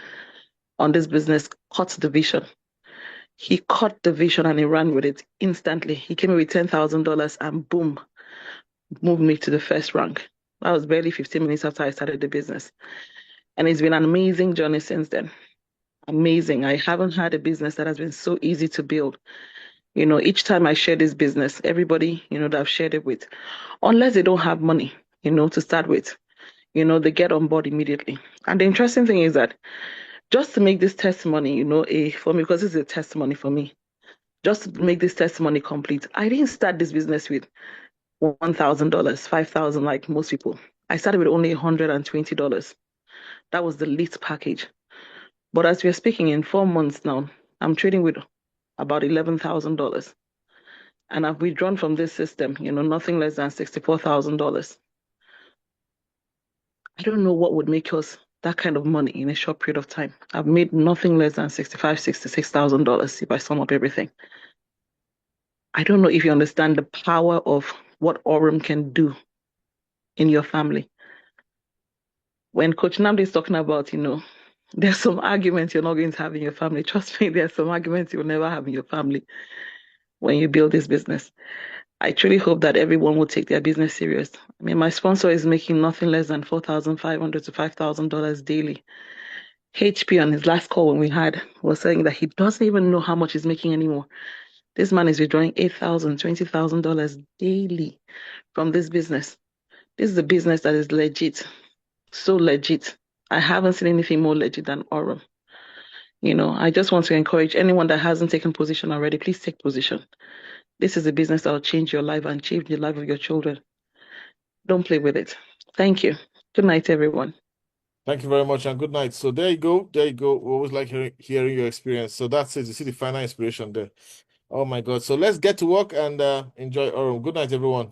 S7: on this business, caught the vision. He caught the vision and he ran with it instantly. He came in with $10,000 and boom, moved me to the first rank. That was barely 15 minutes after I started the business. And it's been an amazing journey since then. Amazing. I haven't had a business that has been so easy to build. Each time I share this business, everybody, that I've shared it with, unless they don't have money, to start with, they get on board immediately. And the interesting thing is that just to make this testimony, for me, because this is a testimony for me, just to make this testimony complete, I didn't start this business with $1,000, 5,000 like most people. I started with only $120. That was the least package. But as we're speaking, in 4 months now, I'm trading with about $11,000. And I've withdrawn from this system, nothing less than $64,000. I don't know what would make us that kind of money in a short period of time. I've made nothing less than $66,000 if I sum up everything. I don't know if you understand the power of what Aurum can do in your family. when Coach Namdi is talking about, there's some arguments you're not going to have in your family. Trust me, there's some arguments you'll never have in your family when you build this business. I truly hope that everyone will take their business serious. I mean, my sponsor is making nothing less than $4,500 to $5,000 daily. HP on his last call when we had was saying that he doesn't even know how much he's making anymore. This man is withdrawing $8,000, $20,000 daily from this business. This is a business that is legit, so legit. I haven't seen anything more legit than Aurum. I just want to encourage anyone that hasn't taken position already, please take position. This is a business that will change your life and change the life of your children. Don't play with it. Thank you. Good night, everyone.
S1: Thank you very much and good night. So there you go. There you go. We always like hearing your experience. So that's it. You see the final inspiration there. Oh my God. So let's get to work and enjoy Aurum. Good night, everyone.